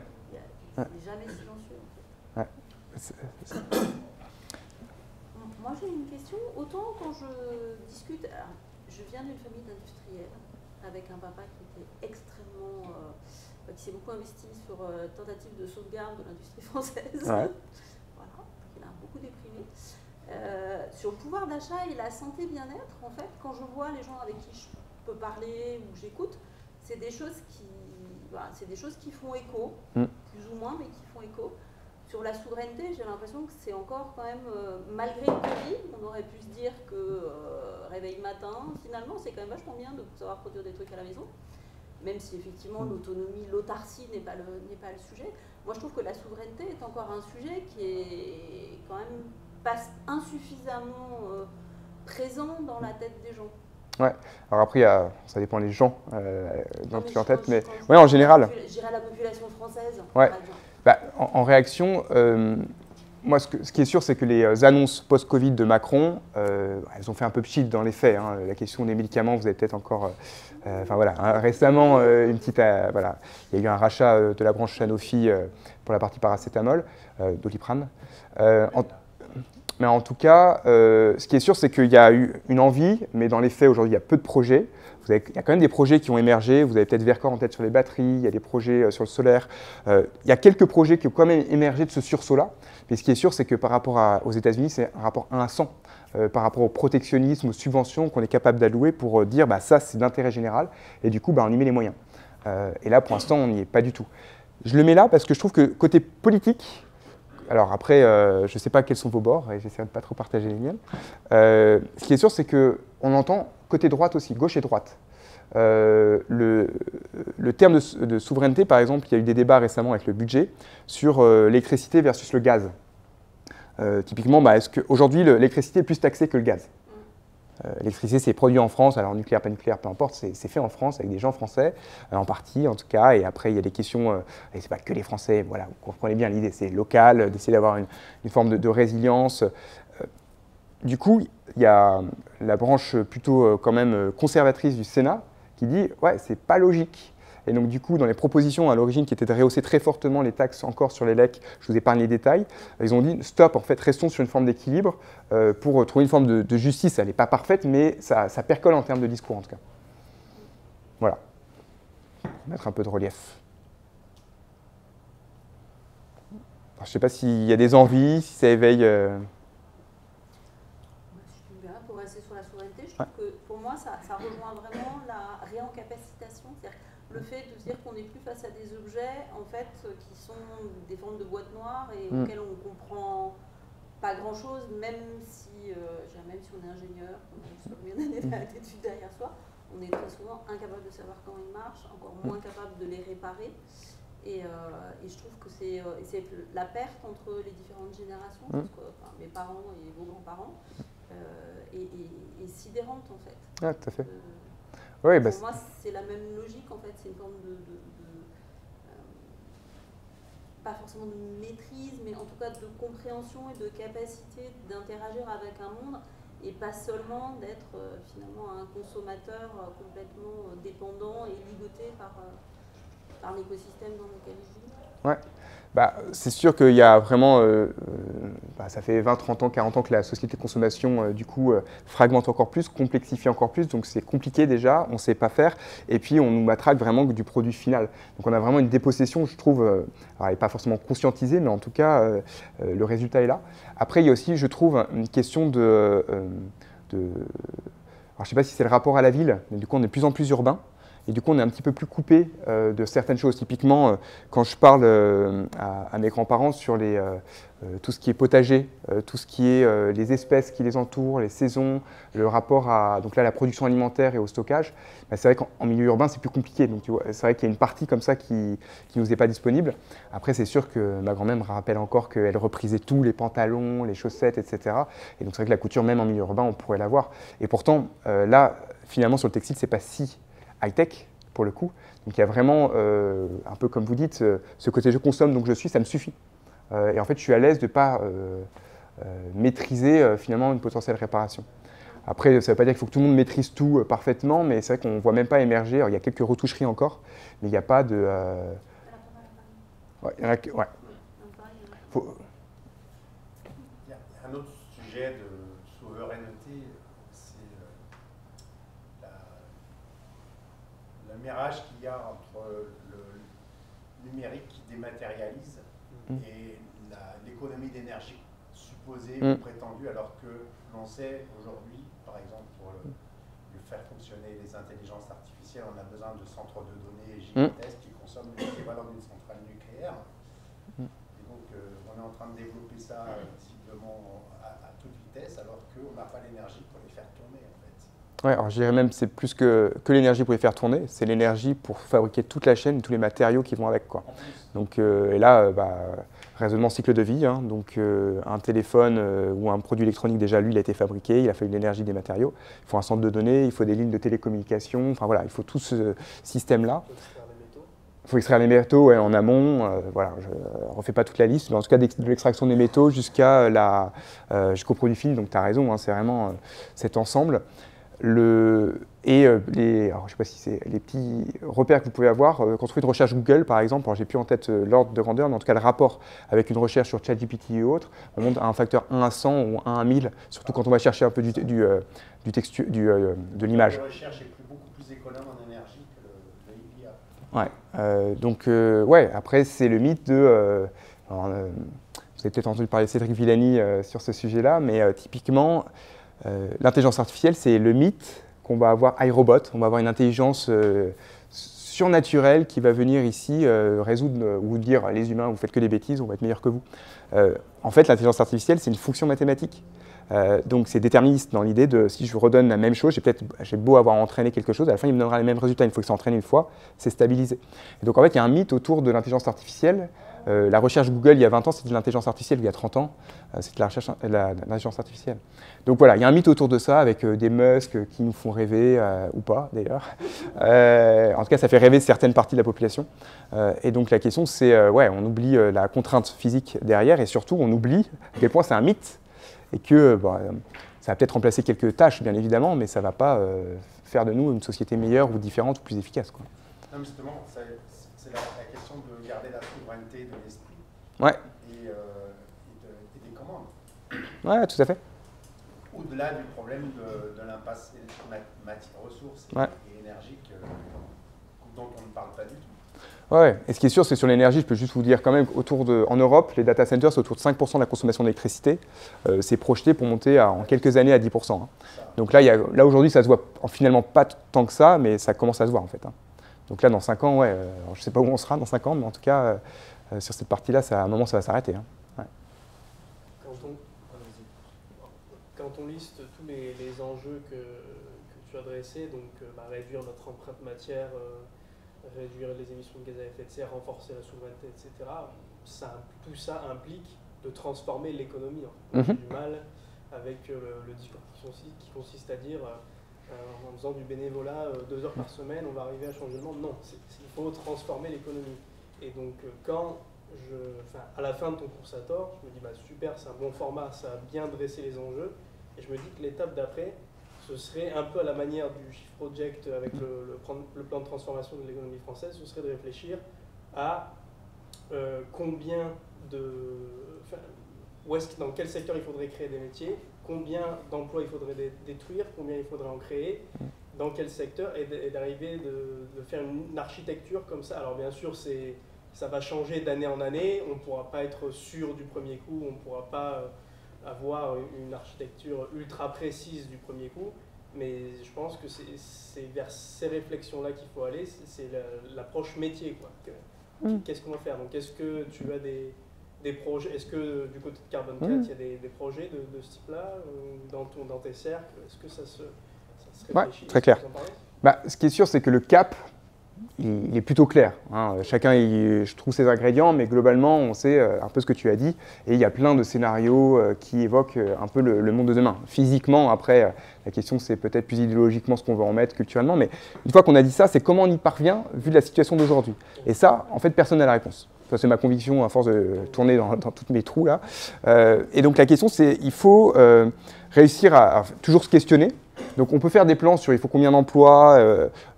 C'est jamais silencieux en fait. Ouais. Moi j'ai une question. Autant quand je discute, alors, je viens d'une famille d'industriels avec un papa qui était extrêmement, qui s'est beaucoup investi sur tentative de sauvegarde de l'industrie française. Ouais. Voilà, il a beaucoup déprimé. Sur le pouvoir d'achat et la santé bien-être, en fait, quand je vois les gens avec qui je peux parler ou j'écoute, c'est des choses qui font écho, plus ou moins, mais qui font écho. Sur la souveraineté, j'ai l'impression que c'est encore quand même, malgré le Covid, on aurait pu se dire que réveil matin, finalement, c'est quand même vachement bien de savoir produire des trucs à la maison, même si effectivement l'autonomie, l'autarcie n'est pas le sujet. Moi, je trouve que la souveraineté est encore un sujet qui est quand même pas insuffisamment présent dans la tête des gens. Ouais. Alors après, ça dépend des gens dans en tête, mais ouais, en général. Je dirais la population française. Ouais. Par exemple. Bah, en réaction, moi, ce qui est sûr, c'est que les annonces post-Covid de Macron, elles ont fait un peu pchit dans les faits. Hein. La question des médicaments, vous avez peut-être encore, enfin voilà, hein, récemment, voilà, il y a eu un rachat de la branche Sanofi pour la partie paracétamol, Doliprane. Mais en tout cas, ce qui est sûr, c'est qu'il y a eu une envie, mais dans les faits, aujourd'hui, il y a peu de projets. Il y a quand même des projets qui ont émergé. Vous avez peut-être Vercors en tête sur les batteries, il y a des projets sur le solaire. Il y a quelques projets qui ont quand même émergé de ce sursaut-là. Mais ce qui est sûr, c'est que par rapport aux États-Unis, c'est un rapport 1 à 100. Par rapport au protectionnisme, aux subventions qu'on est capable d'allouer pour dire ça, c'est d'intérêt général. Et du coup, on y met les moyens. Et là, pour l'instant, on n'y est pas du tout. Je le mets là parce que je trouve que côté politique, alors après, je ne sais pas quels sont vos bords et j'essaie de ne pas trop partager les miennes. Ce qui est sûr, c'est qu'on entend côté droite aussi, gauche et droite. Le terme de souveraineté, par exemple, il y a eu des débats récemment avec le budget sur l'électricité versus le gaz. Typiquement, est-ce qu'aujourd'hui, l'électricité est plus taxée que le gaz? L'électricité, c'est produit en France, alors nucléaire, pas nucléaire, peu importe, c'est fait en France avec des gens français, en partie en tout cas, et après il y a des questions, et c'est pas que les Français, voilà, vous comprenez bien l'idée, c'est local, d'essayer d'avoir une forme de résilience. Du coup, il y a la branche plutôt quand même conservatrice du Sénat qui dit « ouais, c'est pas logique ». Et donc du coup, dans les propositions à l'origine qui étaient de rehausser très fortement les taxes encore sur les LEC, je vous épargne les détails, ils ont dit « stop, en fait, restons sur une forme d'équilibre pour trouver une forme de justice ». Elle n'est pas parfaite, mais ça percole en termes de discours en tout cas. Voilà. Mettre un peu de relief. Alors, je ne sais pas s'il y a des envies, si ça éveille… Pour rester sur la souveraineté, je trouve que pour moi, ça rejoint vraiment la réencapacitation. C'est-à-dire le fait de se dire qu'on n'est plus face à des objets en fait, qui sont des formes de boîtes noires et auxquelles on ne comprend pas grand-chose, même si on est ingénieur, qu'on a combien d'années d'études derrière soi, on est très souvent incapable de savoir comment ils marchent, encore moins capable de les réparer. Et je trouve que c'est la perte entre les différentes générations, parce que, mes parents et vos grands-parents, est sidérante en fait. Ah, tout à fait. Oui, pour moi, c'est la même logique en fait, c'est une forme pas forcément de maîtrise, mais en tout cas de compréhension et de capacité d'interagir avec un monde et pas seulement d'être finalement un consommateur complètement dépendant et ligoté par l'écosystème dans lequel il vit. Ouais. C'est sûr qu'il y a vraiment, ça fait 20, 30 ans, 40 ans que la société de consommation, du coup, fragmente encore plus, complexifie encore plus, donc c'est compliqué déjà, on ne sait pas faire, et puis on nous matraque vraiment du produit final. Donc on a vraiment une dépossession, je trouve, alors elle n'est pas forcément conscientisée, mais en tout cas, le résultat est là. Après, il y a aussi, je trouve, une question alors je ne sais pas si c'est le rapport à la ville, mais du coup on est de plus en plus urbain. Et du coup, on est un petit peu plus coupé de certaines choses. Typiquement, quand je parle à mes grands-parents sur tout ce qui est potager, tout ce qui est les espèces qui les entourent, les saisons, le rapport à donc là, la production alimentaire et au stockage, bah, c'est vrai qu'en milieu urbain, c'est plus compliqué. Donc, c'est vrai qu'il y a une partie comme ça qui ne nous est pas disponible. Après, c'est sûr que ma grand-mère me rappelle encore qu'elle reprisait tous les pantalons, les chaussettes, etc. Et donc, c'est vrai que la couture, même en milieu urbain, on pourrait l'avoir. Et pourtant, là, finalement, sur le textile, c'est pas si high-tech, pour le coup. Donc il y a vraiment, un peu comme vous dites, ce côté je consomme, donc je suis, ça me suffit. Et en fait, je suis à l'aise de ne pas maîtriser finalement une potentielle réparation. Après, ça ne veut pas dire qu'il faut que tout le monde maîtrise tout parfaitement, mais c'est vrai qu'on ne voit même pas émerger. Alors, il y a quelques retoucheries encore, mais il n'y a pas de... Ouais, il y a Faut... Il y a un autre sujet de souveraineté, c'est le mirage qu'il y a entre le numérique qui dématérialise et l'économie d'énergie supposée ou prétendue, alors que l'on sait aujourd'hui, par exemple, pour faire fonctionner les intelligences artificielles, on a besoin de centres de données gigantesques qui consomment l'équivalent d'une centrale nucléaire. Et donc, on est en train de développer ça visiblement à toute vitesse, alors qu'on n'a pas l'énergie pour les faire tourner, en fait. Ouais, alors je dirais même c'est plus que l'énergie pour les faire tourner, c'est l'énergie pour fabriquer toute la chaîne, tous les matériaux qui vont avec, quoi. Donc, et là, raisonnement cycle de vie, hein, donc un téléphone ou un produit électronique, déjà lui, il a été fabriqué, il a fallu de l'énergie, des matériaux, il faut un centre de données, il faut des lignes de télécommunication, enfin voilà, il faut tout ce système-là. Il faut extraire les métaux ouais, en amont, voilà, je ne refais pas toute la liste, mais en tout cas de l'extraction des métaux jusqu'au produit fini, donc tu as raison, hein, c'est vraiment cet ensemble. Alors, je ne sais pas si c'est les petits repères que vous pouvez avoir. Quand on fait une recherche Google, par exemple, j'ai plus en tête l'ordre de grandeur, mais en tout cas le rapport avec une recherche sur ChatGPT et autres, on monte à un facteur 1 à 100 ou 1 à 1000, surtout quand on va chercher un peu de l'image. La recherche est beaucoup plus économe en énergie que l'IA. Ouais, donc, ouais, après, c'est le mythe de... vous avez peut-être entendu parler de Cédric Villani sur ce sujet-là, mais typiquement, l'intelligence artificielle, c'est le mythe qu'on va avoir iRobot, on va avoir une intelligence surnaturelle qui va venir ici résoudre ou dire les humains, vous faites que des bêtises, on va être meilleur que vous. En fait, l'intelligence artificielle, c'est une fonction mathématique. Donc c'est déterministe dans l'idée de si je redonne la même chose, j'ai beau avoir entraîné quelque chose, à la fin il me donnera les mêmes résultats. Une fois que c'est entraîné une fois, c'est stabilisé. Et donc en fait, il y a un mythe autour de l'intelligence artificielle. La recherche Google il y a 20 ans, c'était de l'intelligence artificielle, il y a 30 ans, c'était de la recherche l'intelligence artificielle. Donc voilà, il y a un mythe autour de ça avec des Musk qui nous font rêver, ou pas d'ailleurs. En tout cas, ça fait rêver certaines parties de la population. Et donc la question c'est, ouais, on oublie la contrainte physique derrière et surtout on oublie à quel point c'est un mythe et que ça va peut-être remplacer quelques tâches bien évidemment, mais ça ne va pas faire de nous une société meilleure ou différente ou plus efficace, quoi. Non, justement, c'est la question de garder la souveraineté de l'esprit ouais. et des commandes. Ouais, tout à fait. Au-delà du problème de l'impasse ressources ouais. et énergiques dont on ne parle pas du tout. Ouais, et ce qui est sûr, c'est sur l'énergie, je peux juste vous dire quand même qu'en Europe, les data centers, c'est autour de 5% de la consommation d'électricité. C'est projeté pour monter en quelques années à 10%. Hein. Donc là, aujourd'hui, ça se voit finalement pas tant que ça, mais ça commence à se voir en fait. Hein. Donc là, dans 5 ans, ouais, je ne sais pas où on sera dans 5 ans, mais en tout cas, sur cette partie-là, à un moment, ça va s'arrêter. Hein. Ouais. Quand on liste tous les enjeux que tu as dressés, donc réduire notre empreinte matière, réduire les émissions de gaz à effet de serre, renforcer la souveraineté, etc., tout ça implique de transformer l'économie. J'ai du mal avec le discours qui consiste à dire en faisant du bénévolat 2 heures par semaine, on va arriver à changer le monde. Non, il faut transformer l'économie. Et donc, à la fin de ton concertor, je me dis super, c'est un bon format, ça a bien dressé les enjeux. Et je me dis que l'étape d'après, ce serait un peu à la manière du Shift Project avec le plan de transformation de l'économie française, ce serait de réfléchir à dans quel secteur il faudrait créer des métiers, combien d'emplois il faudrait détruire, combien il faudrait en créer, dans quel secteur, et d'arriver de faire une architecture comme ça. Alors bien sûr, ça va changer d'année en année, on ne pourra pas être sûr du premier coup, on ne pourra pas avoir une architecture ultra précise du premier coup, Mais je pense que c'est vers ces réflexions-là qu'il faut aller, c'est l'approche métier, quoi. Qu'est-ce qu'on va faire? Donc, est-ce que tu as des projets? Est-ce que du côté de Carbon 4, il y a des projets de ce type-là dans tes cercles? Est-ce que ça se réfléchit? Très clair. Ce qui est sûr, c'est que le cap, il est plutôt clair. Hein. Chacun, je trouve ses ingrédients, mais globalement, on sait un peu ce que tu as dit. Et il y a plein de scénarios qui évoquent un peu le monde de demain. Physiquement, après, la question, c'est peut-être plus idéologiquement ce qu'on veut en mettre culturellement. Mais une fois qu'on a dit ça, c'est comment on y parvient vu de la situation d'aujourd'hui. Et ça, en fait, personne n'a la réponse. Ça, c'est ma conviction à force de tourner dans tous mes trous là. Et donc la question, c'est il faut réussir à toujours se questionner. Donc on peut faire des plans sur il faut combien d'emplois,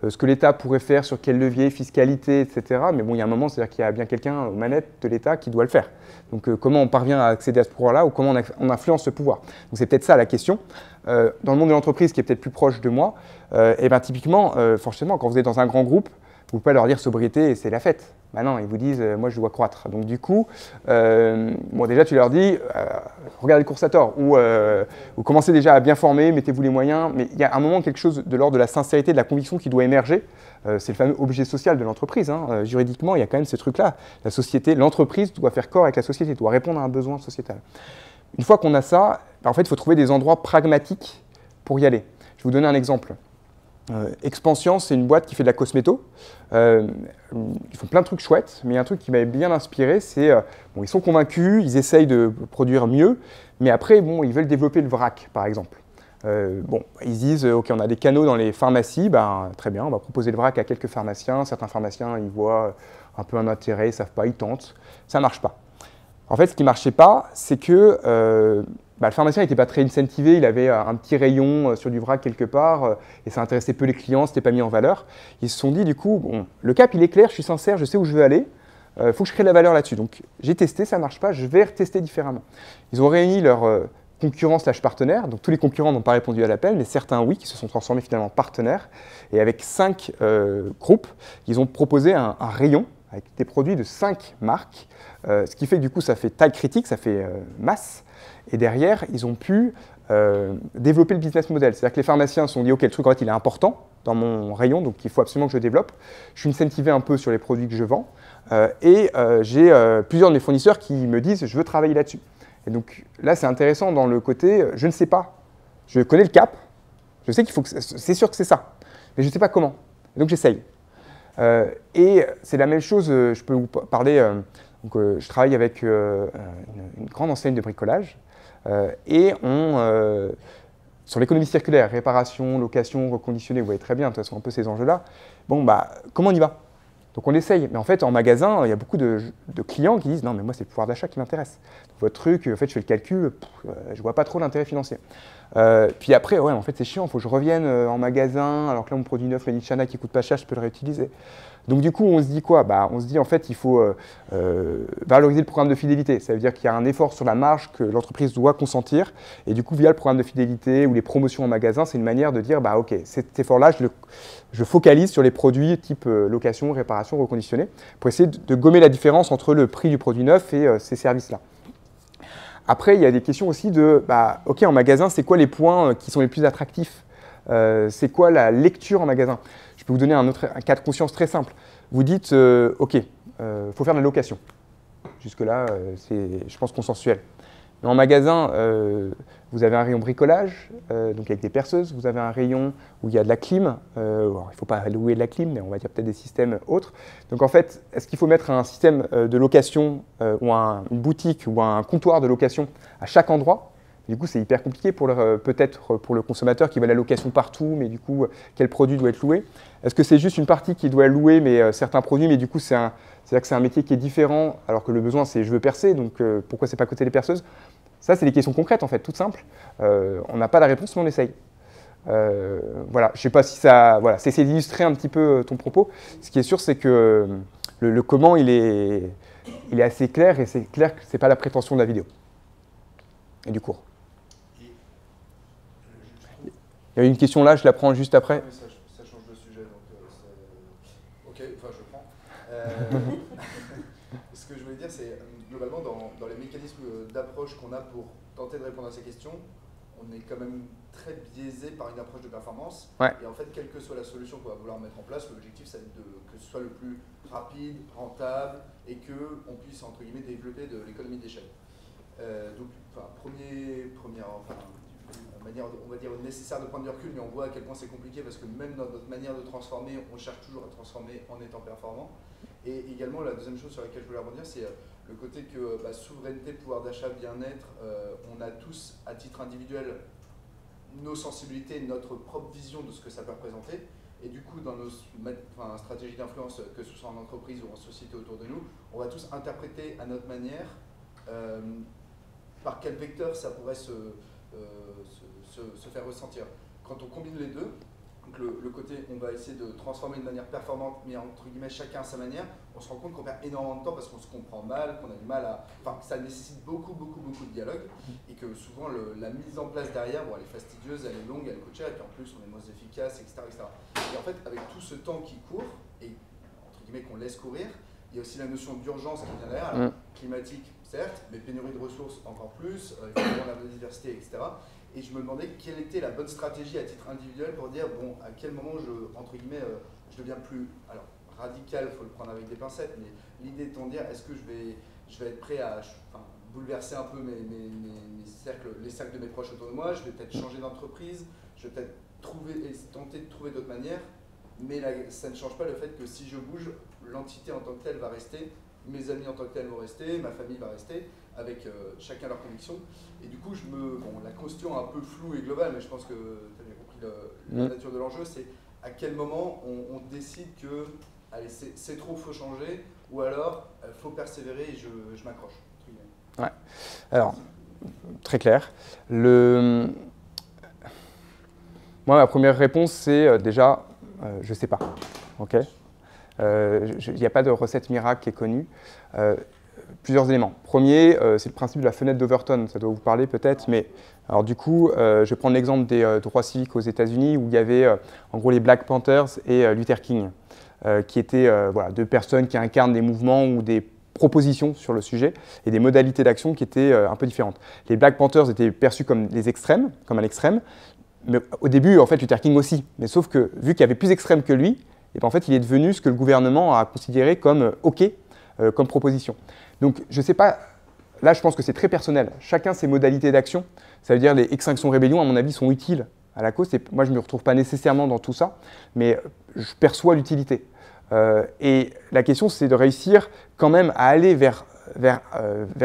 ce que l'État pourrait faire, sur quel levier, fiscalité, etc. Mais bon, il y a un moment, c'est-à-dire qu'il y a bien quelqu'un aux manettes de l'État qui doit le faire. Donc comment on parvient à accéder à ce pouvoir-là ou comment on influence ce pouvoir. Donc c'est peut-être ça la question. Dans le monde de l'entreprise, qui est peut-être plus proche de moi, et ben typiquement, forcément, quand vous êtes dans un grand groupe, vous ne pouvez pas leur dire sobriété, c'est la fête. Ben non, ils vous disent, moi je dois croître. Donc du coup, bon, déjà tu leur dis, regardez le cours Sator, ou vous commencez déjà à bien former, mettez-vous les moyens, mais il y a un moment quelque chose de l'ordre de la sincérité, de la conviction qui doit émerger. C'est le fameux objet social de l'entreprise. Hein. Juridiquement, il y a quand même ces trucs-là. La société, l'entreprise doit faire corps avec la société, doit répondre à un besoin sociétal. Une fois qu'on a ça, ben, en fait, il faut trouver des endroits pragmatiques pour y aller. Je vais vous donner un exemple. Expanscience, c'est une boîte qui fait de la cosméto. Ils font plein de trucs chouettes, mais il y a un truc qui m'avait bien inspiré, c'est bon, ils sont convaincus, ils essayent de produire mieux, mais après, bon, ils veulent développer le vrac, par exemple. Bon, ils disent, ok, on a des canaux dans les pharmacies, ben, très bien, on va proposer le vrac à quelques pharmaciens. Certains pharmaciens, ils voient un peu un intérêt, ils ne savent pas, ils tentent. Ça ne marche pas. En fait, ce qui ne marchait pas, c'est que le pharmacien n'était pas très incentivé, il avait un petit rayon sur du vrac quelque part, et ça intéressait peu les clients, ce n'était pas mis en valeur. Ils se sont dit, du coup, bon, le cap, il est clair, je suis sincère, je sais où je veux aller, il faut que je crée de la valeur là-dessus. Donc, j'ai testé, ça ne marche pas, je vais retester différemment. Ils ont réuni leurs concurrents/partenaires, donc tous les concurrents n'ont pas répondu à l'appel, mais certains, oui, qui se sont transformés finalement en partenaires. Et avec 5 groupes, ils ont proposé un rayon avec des produits de 5 marques, ce qui fait que du coup, ça fait taille critique, ça fait masse. Et derrière, ils ont pu développer le business model. C'est-à-dire que les pharmaciens se sont dit, OK, le truc, en fait, il est important dans mon rayon, donc il faut absolument que je le développe. Je suis incentivé un peu sur les produits que je vends. Et j'ai plusieurs de mes fournisseurs qui me disent, je veux travailler là-dessus. Et donc là, c'est intéressant dans le côté, je ne sais pas. Je connais le cap. Je sais qu'il faut que c'est sûr que c'est ça. Mais je ne sais pas comment. Et donc, j'essaye. Et c'est la même chose, je peux vous parler, je travaille avec une grande enseigne de bricolage et sur l'économie circulaire, réparation, location, reconditionné, vous voyez très bien, de toute façon, un peu ces enjeux-là. Bon, bah, comment on y va? Donc on essaye, mais en fait en magasin, il y a beaucoup de clients qui disent non mais moi c'est le pouvoir d'achat qui m'intéresse. Votre truc, en fait je fais le calcul, je vois pas trop l'intérêt financier. Puis après, ouais en fait c'est chiant, il faut que je revienne en magasin, alors que là mon produit neuf, le Chana qui coûte pas cher, je peux le réutiliser. Donc du coup on se dit quoi? Bah, on se dit en fait il faut valoriser le programme de fidélité. Ça veut dire qu'il y a un effort sur la marge que l'entreprise doit consentir, et du coup via le programme de fidélité ou les promotions en magasin, c'est une manière de dire bah ok, cet effort-là je focalise sur les produits type location, réparation, reconditionné, pour essayer de gommer la différence entre le prix du produit neuf et ces services-là. Après, il y a des questions aussi de, bah, ok, en magasin, c'est quoi les points qui sont les plus attractifs? C'est quoi la lecture en magasin? Je peux vous donner un cas de conscience très simple. Vous dites, ok, faut faire de la location. Jusque-là, c'est, je pense, consensuel. Mais en magasin, vous avez un rayon bricolage, donc avec des perceuses. Vous avez un rayon où il y a de la clim. Il ne faut pas louer de la clim, mais on va dire peut-être des systèmes autres. Donc en fait, est-ce qu'il faut mettre un système de location ou une boutique ou un comptoir de location à chaque endroit? Du coup, c'est hyper compliqué peut-être pour le consommateur qui veut la location partout, mais du coup, quel produit doit être loué? Est-ce que c'est juste une partie qui doit louer, mais certains produits, mais du coup, c'est-à-dire que c'est un métier qui est différent, alors que le besoin, c'est je veux percer, donc pourquoi c'est pas côté des perceuses? Ça, c'est des questions concrètes, en fait, toutes simples. On n'a pas la réponse, mais on essaye. Voilà, je ne sais pas si ça... Voilà, c'est essayer d'illustrer un petit peu ton propos. Ce qui est sûr, c'est que le comment, il est assez clair, et c'est clair que ce n'est pas la prétention de la vidéo et du cours. Il y a une question là, je la prends juste après. Oui, ça change de sujet, donc ok, enfin je prends. Ce que je voulais dire, c'est globalement dans les mécanismes d'approche qu'on a pour tenter de répondre à ces questions, on est quand même très biaisé par une approche de performance. Ouais. Et en fait, quelle que soit la solution qu'on va vouloir mettre en place, l'objectif, ça va être que ce soit le plus rapide, rentable, et qu'on puisse, entre guillemets, développer de l'économie d'échelle. Donc, manière, on va dire, nécessaire de prendre du recul, mais on voit à quel point c'est compliqué parce que même dans notre manière de transformer, on cherche toujours à transformer en étant performant. Et également, la deuxième chose sur laquelle je voulais rebondir, c'est le côté que souveraineté, pouvoir d'achat, bien-être, on a tous, à titre individuel, nos sensibilités, notre propre vision de ce que ça peut représenter. Et du coup, dans nos stratégies d'influence, que ce soit en entreprise ou en société autour de nous, on va tous interpréter à notre manière par quel vecteur ça pourrait se faire ressentir. Quand on combine les deux, donc le côté on va essayer de transformer de manière performante, mais entre guillemets chacun à sa manière, on se rend compte qu'on perd énormément de temps parce qu'on se comprend mal, qu'on a du mal à... Enfin, ça nécessite beaucoup de dialogue et que souvent la mise en place derrière, bon, elle est fastidieuse, elle est longue, elle coûte cher et puis en plus on est moins efficace, etc., etc. Et en fait, avec tout ce temps qui court et entre guillemets qu'on laisse courir, il y a aussi la notion d'urgence qui vient derrière, alors, climatique certes, mais pénurie de ressources encore plus, évidemment la biodiversité, etc. Et je me demandais quelle était la bonne stratégie à titre individuel pour dire, bon, à quel moment entre guillemets, je deviens plus, alors radical, il faut le prendre avec des pincettes, mais l'idée étant de dire, est-ce que je vais être prêt à bouleverser un peu les cercles de mes proches autour de moi, je vais peut-être changer d'entreprise, je vais peut-être tenter de trouver d'autres manières, mais ça ne change pas le fait que si je bouge, l'entité en tant que telle va rester, mes amis en tant que tels vont rester, ma famille va rester, avec chacun leurs convictions. Et du coup, la question un peu floue et globale, mais je pense que tu as bien compris la nature de l'enjeu, c'est à quel moment on décide que allez, c'est trop, il faut changer, ou alors il faut persévérer et je m'accroche. Ouais. Alors, très clair. Moi, ma première réponse, c'est déjà, je ne sais pas. Ok. Il n'y a pas de recette miracle qui est connue. Plusieurs éléments. Premier, c'est le principe de la fenêtre d'Overton, ça doit vous parler peut-être, mais alors du coup, je vais prendre l'exemple des droits civiques aux États-Unis où il y avait en gros les Black Panthers et Luther King, qui étaient deux personnes qui incarnent des mouvements ou des propositions sur le sujet et des modalités d'action qui étaient un peu différentes. Les Black Panthers étaient perçus comme les extrêmes, comme un extrême, mais au début, en fait, Luther King aussi. Mais sauf que, vu qu'il y avait plus extrême que lui, et bien, en fait, il est devenu ce que le gouvernement a considéré comme OK, comme proposition. Donc, je ne sais pas, là, je pense que c'est très personnel. Chacun ses modalités d'action. Ça veut dire les Extinction Rebellion, à mon avis, sont utiles à la cause. Moi, je ne me retrouve pas nécessairement dans tout ça, mais je perçois l'utilité. Et la question, c'est de réussir quand même à aller vers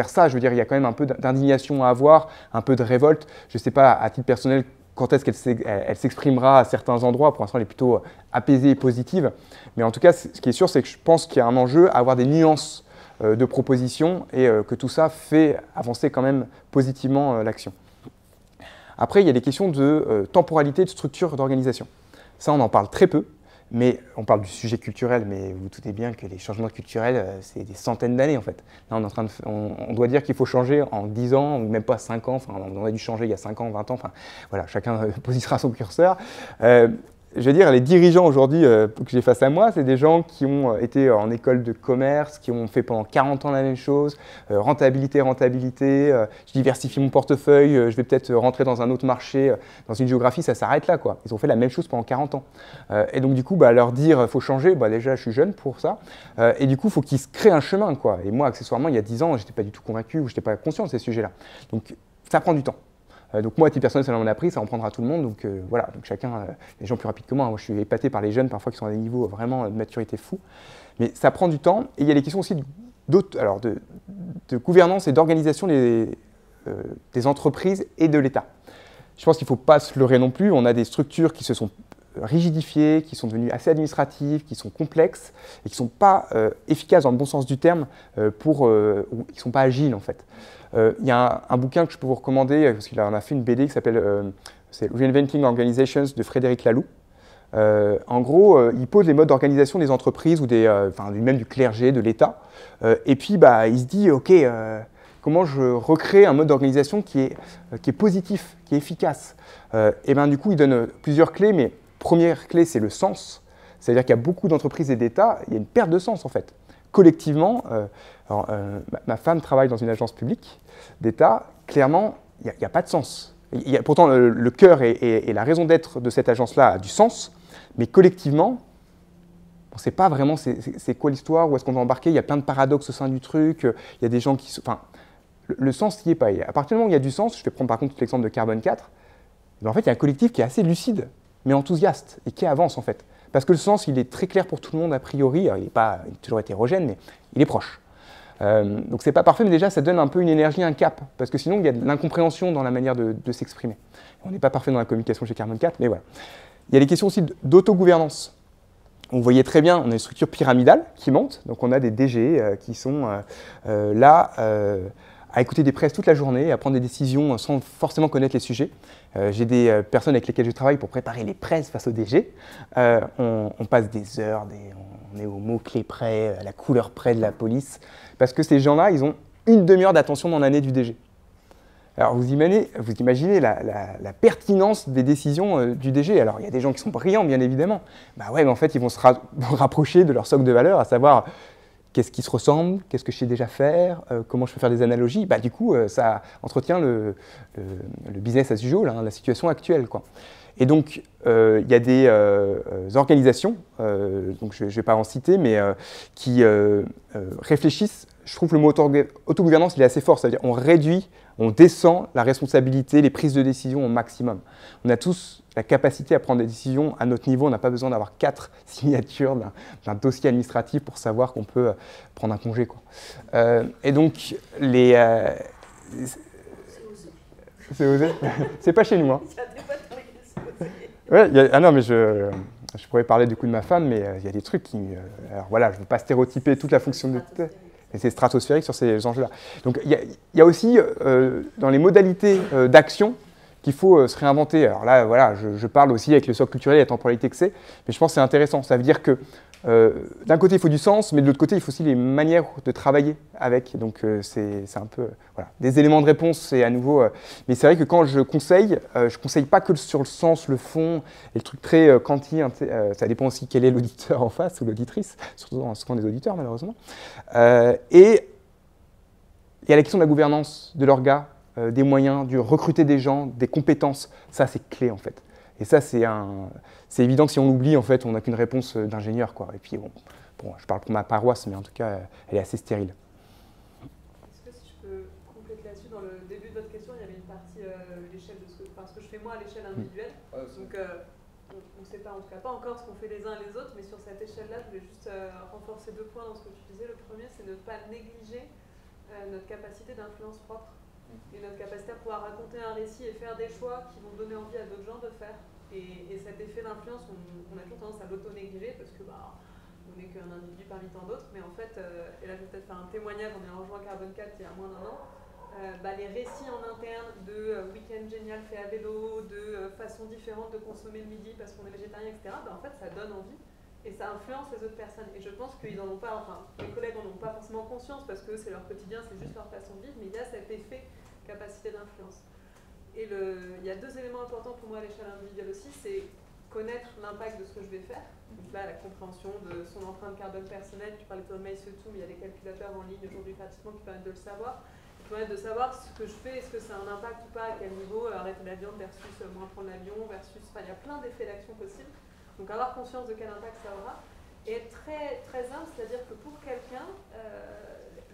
ça. Je veux dire, il y a quand même un peu d'indignation à avoir, un peu de révolte. Je ne sais pas, à titre personnel, quand est-ce qu'elle s'exprimera à certains endroits. Pour l'instant, elle est plutôt apaisée et positive. Mais en tout cas, ce qui est sûr, c'est que je pense qu'il y a un enjeu à avoir des nuances de propositions et que tout ça fait avancer quand même positivement l'action. Après, il y a des questions de temporalité, de structure, d'organisation. Ça, on en parle très peu. Mais on parle du sujet culturel, mais vous doutez bien que les changements culturels, c'est des centaines d'années en fait. Là, on doit dire qu'il faut changer en 10 ans, ou même pas 5 ans, enfin, on a dû changer il y a 5 ans, 20 ans, enfin voilà, chacun positionnera son curseur. Je veux dire, les dirigeants aujourd'hui que j'ai face à moi, c'est des gens qui ont été en école de commerce, qui ont fait pendant 40 ans la même chose, rentabilité, je diversifie mon portefeuille, je vais peut-être rentrer dans un autre marché, dans une géographie, ça s'arrête là, quoi. Ils ont fait la même chose pendant 40 ans. Et donc du coup, leur dire faut changer, déjà je suis jeune pour ça, et du coup, il faut qu'ils se créent un chemin, quoi. Et moi, accessoirement, il y a 10 ans, je n'étais pas du tout convaincu, ou je n'étais pas conscient de ces sujets-là. Donc ça prend du temps. Donc moi, à titre personnel, ça m'en a pris, ça en prendra à tout le monde. Donc voilà, donc chacun, les gens plus rapides que moi. Moi, je suis épaté par les jeunes parfois qui sont à des niveaux vraiment de maturité fous. Mais ça prend du temps. Et il y a les questions aussi de gouvernance et d'organisation des entreprises et de l'État. Je pense qu'il ne faut pas se leurrer non plus. On a des structures qui se sont rigidifiées, qui sont devenues assez administratives, qui sont complexes et qui ne sont pas efficaces dans le bon sens du terme, qui ne sont pas agiles en fait. Il y a un bouquin que je peux vous recommander, parce qu'il en a fait une BD qui s'appelle Reinventing Organizations de Frédéric Laloux. En gros, il pose les modes d'organisation des entreprises ou même du clergé, de l'État. Et puis, il se dit, OK, comment je recrée un mode d'organisation qui est positif, qui est efficace. Et du coup, il donne plusieurs clés, mais première clé, c'est le sens. C'est-à-dire qu'il y a beaucoup d'entreprises et d'États, il y a une perte de sens en fait. Collectivement, ma femme travaille dans une agence publique d'État, clairement, il n'y a pas de sens. Pourtant, le cœur et la raison d'être de cette agence-là a du sens, mais collectivement, on ne sait pas vraiment c'est quoi l'histoire, où est-ce qu'on va embarquer. Il y a plein de paradoxes au sein du truc. Il y a des gens qui... Enfin, le sens n'y est pas. Et à partir du moment où il y a du sens, je vais prendre par contre l'exemple de Carbone 4, en fait, il y a un collectif qui est assez lucide, mais enthousiaste, et qui avance en fait. Parce que le sens, il est très clair pour tout le monde a priori. Alors, il a toujours hétérogène, mais il est proche. Donc c'est pas parfait, mais déjà ça donne un peu une énergie, un cap, parce que sinon il y a de l'incompréhension dans la manière de s'exprimer. On n'est pas parfait dans la communication chez Carbone 4, mais voilà. Il y a les questions aussi d'autogouvernance. Vous voyez très bien, on a une structure pyramidale qui monte, donc on a des DG qui sont là à écouter des presses toute la journée, à prendre des décisions sans forcément connaître les sujets. J'ai des personnes avec lesquelles je travaille pour préparer les presses face aux DG. On passe des heures, on est au mot-clé près, à la couleur près de la police, parce que ces gens-là, ils ont une demi-heure d'attention dans l'année du DG. Alors vous imaginez la pertinence des décisions du DG. Alors il y a des gens qui sont brillants, bien évidemment. Bah ouais, mais en fait, ils vont se rapprocher de leur socle de valeurs, à savoir qu'est-ce qui se ressemble, qu'est-ce que je sais déjà faire, comment je peux faire des analogies. Bah, du coup, ça entretient le business as usual, la situation actuelle, quoi. Et donc, il y a des organisations, donc je ne vais pas en citer, mais qui réfléchissent. Je trouve que le mot autogouvernance, il est assez fort. C'est-à-dire on réduit, on descend la responsabilité, les prises de décision au maximum. On a tous la capacité à prendre des décisions à notre niveau. On n'a pas besoin d'avoir 4 signatures d'un dossier administratif pour savoir qu'on peut prendre un congé, quoi. Et donc, c'est osé. C'est pas chez nous, hein. Ouais, ah non, mais je pourrais parler du coup de ma femme, mais il y a des trucs qui... alors voilà, je ne veux pas stéréotyper toute la fonction de... Mais c'est stratosphérique sur ces enjeux-là. Donc il y a aussi dans les modalités d'action qu'il faut se réinventer. Alors là, voilà, je parle aussi avec le socle culturel et la temporalité que c'est, mais je pense que c'est intéressant. Ça veut dire que d'un côté, il faut du sens, mais de l'autre côté, il faut aussi les manières de travailler avec. Donc c'est un peu... voilà. Des éléments de réponse, c'est à nouveau... mais c'est vrai que quand je conseille pas que sur le sens, le fond, et le truc très quanti. Ça dépend aussi quel est l'auditeur en face ou l'auditrice, surtout souvent des auditeurs, malheureusement. Et il y a la question de la gouvernance de l'orga, des moyens, du recruter des gens, des compétences. Ça, c'est clé, en fait. Et ça, c'est évident que si on l'oublie, en fait, on n'a qu'une réponse d'ingénieur, quoi. Et puis, bon, je parle pour ma paroisse, mais en tout cas, elle est assez stérile. Est-ce que si je peux compléter là-dessus, dans le début de votre question, il y avait une partie l'échelle de ce que je fais moi à l'échelle individuelle. Donc, on ne sait pas, en tout cas pas encore ce qu'on fait les uns et les autres, mais sur cette échelle-là, je voulais juste renforcer 2 points dans ce que tu disais. Le premier, c'est ne pas négliger notre capacité d'influence propre et notre capacité à pouvoir raconter un récit et faire des choix qui vont donner envie à d'autres gens de faire. Et cet effet d'influence, on a toujours tendance à l'auto-négliger parce que on n'est qu'un individu parmi tant d'autres, mais en fait, et là je vais peut-être faire un témoignage, on est rejoint Carbone 4 il y a moins d'1 an, les récits en interne de week-end génial fait à vélo, de façon différente de consommer le midi parce qu'on est végétarien, etc., en fait ça donne envie et ça influence les autres personnes. Et je pense qu'ils n'en ont pas, enfin les collègues n'en ont pas forcément conscience parce que c'est leur quotidien, c'est juste leur façon de vivre, mais il y a cet effet capacité d'influence. Et il y a 2 éléments importants pour moi à l'échelle individuelle aussi, c'est connaître l'impact de ce que je vais faire. Donc là, la compréhension de son empreinte carbone personnelle, tu parlais de MySetu, mais il y a des calculateurs en ligne aujourd'hui gratuitement qui permettent de le savoir. Qui permettent de savoir ce que je fais, est-ce que ça a un impact ou pas, à quel niveau, arrêter la viande versus moins prendre l'avion, versus... Enfin, il y a plein d'effets d'action possibles. Donc avoir conscience de quel impact ça aura. Et être très, très humble, c'est-à-dire que pour quelqu'un,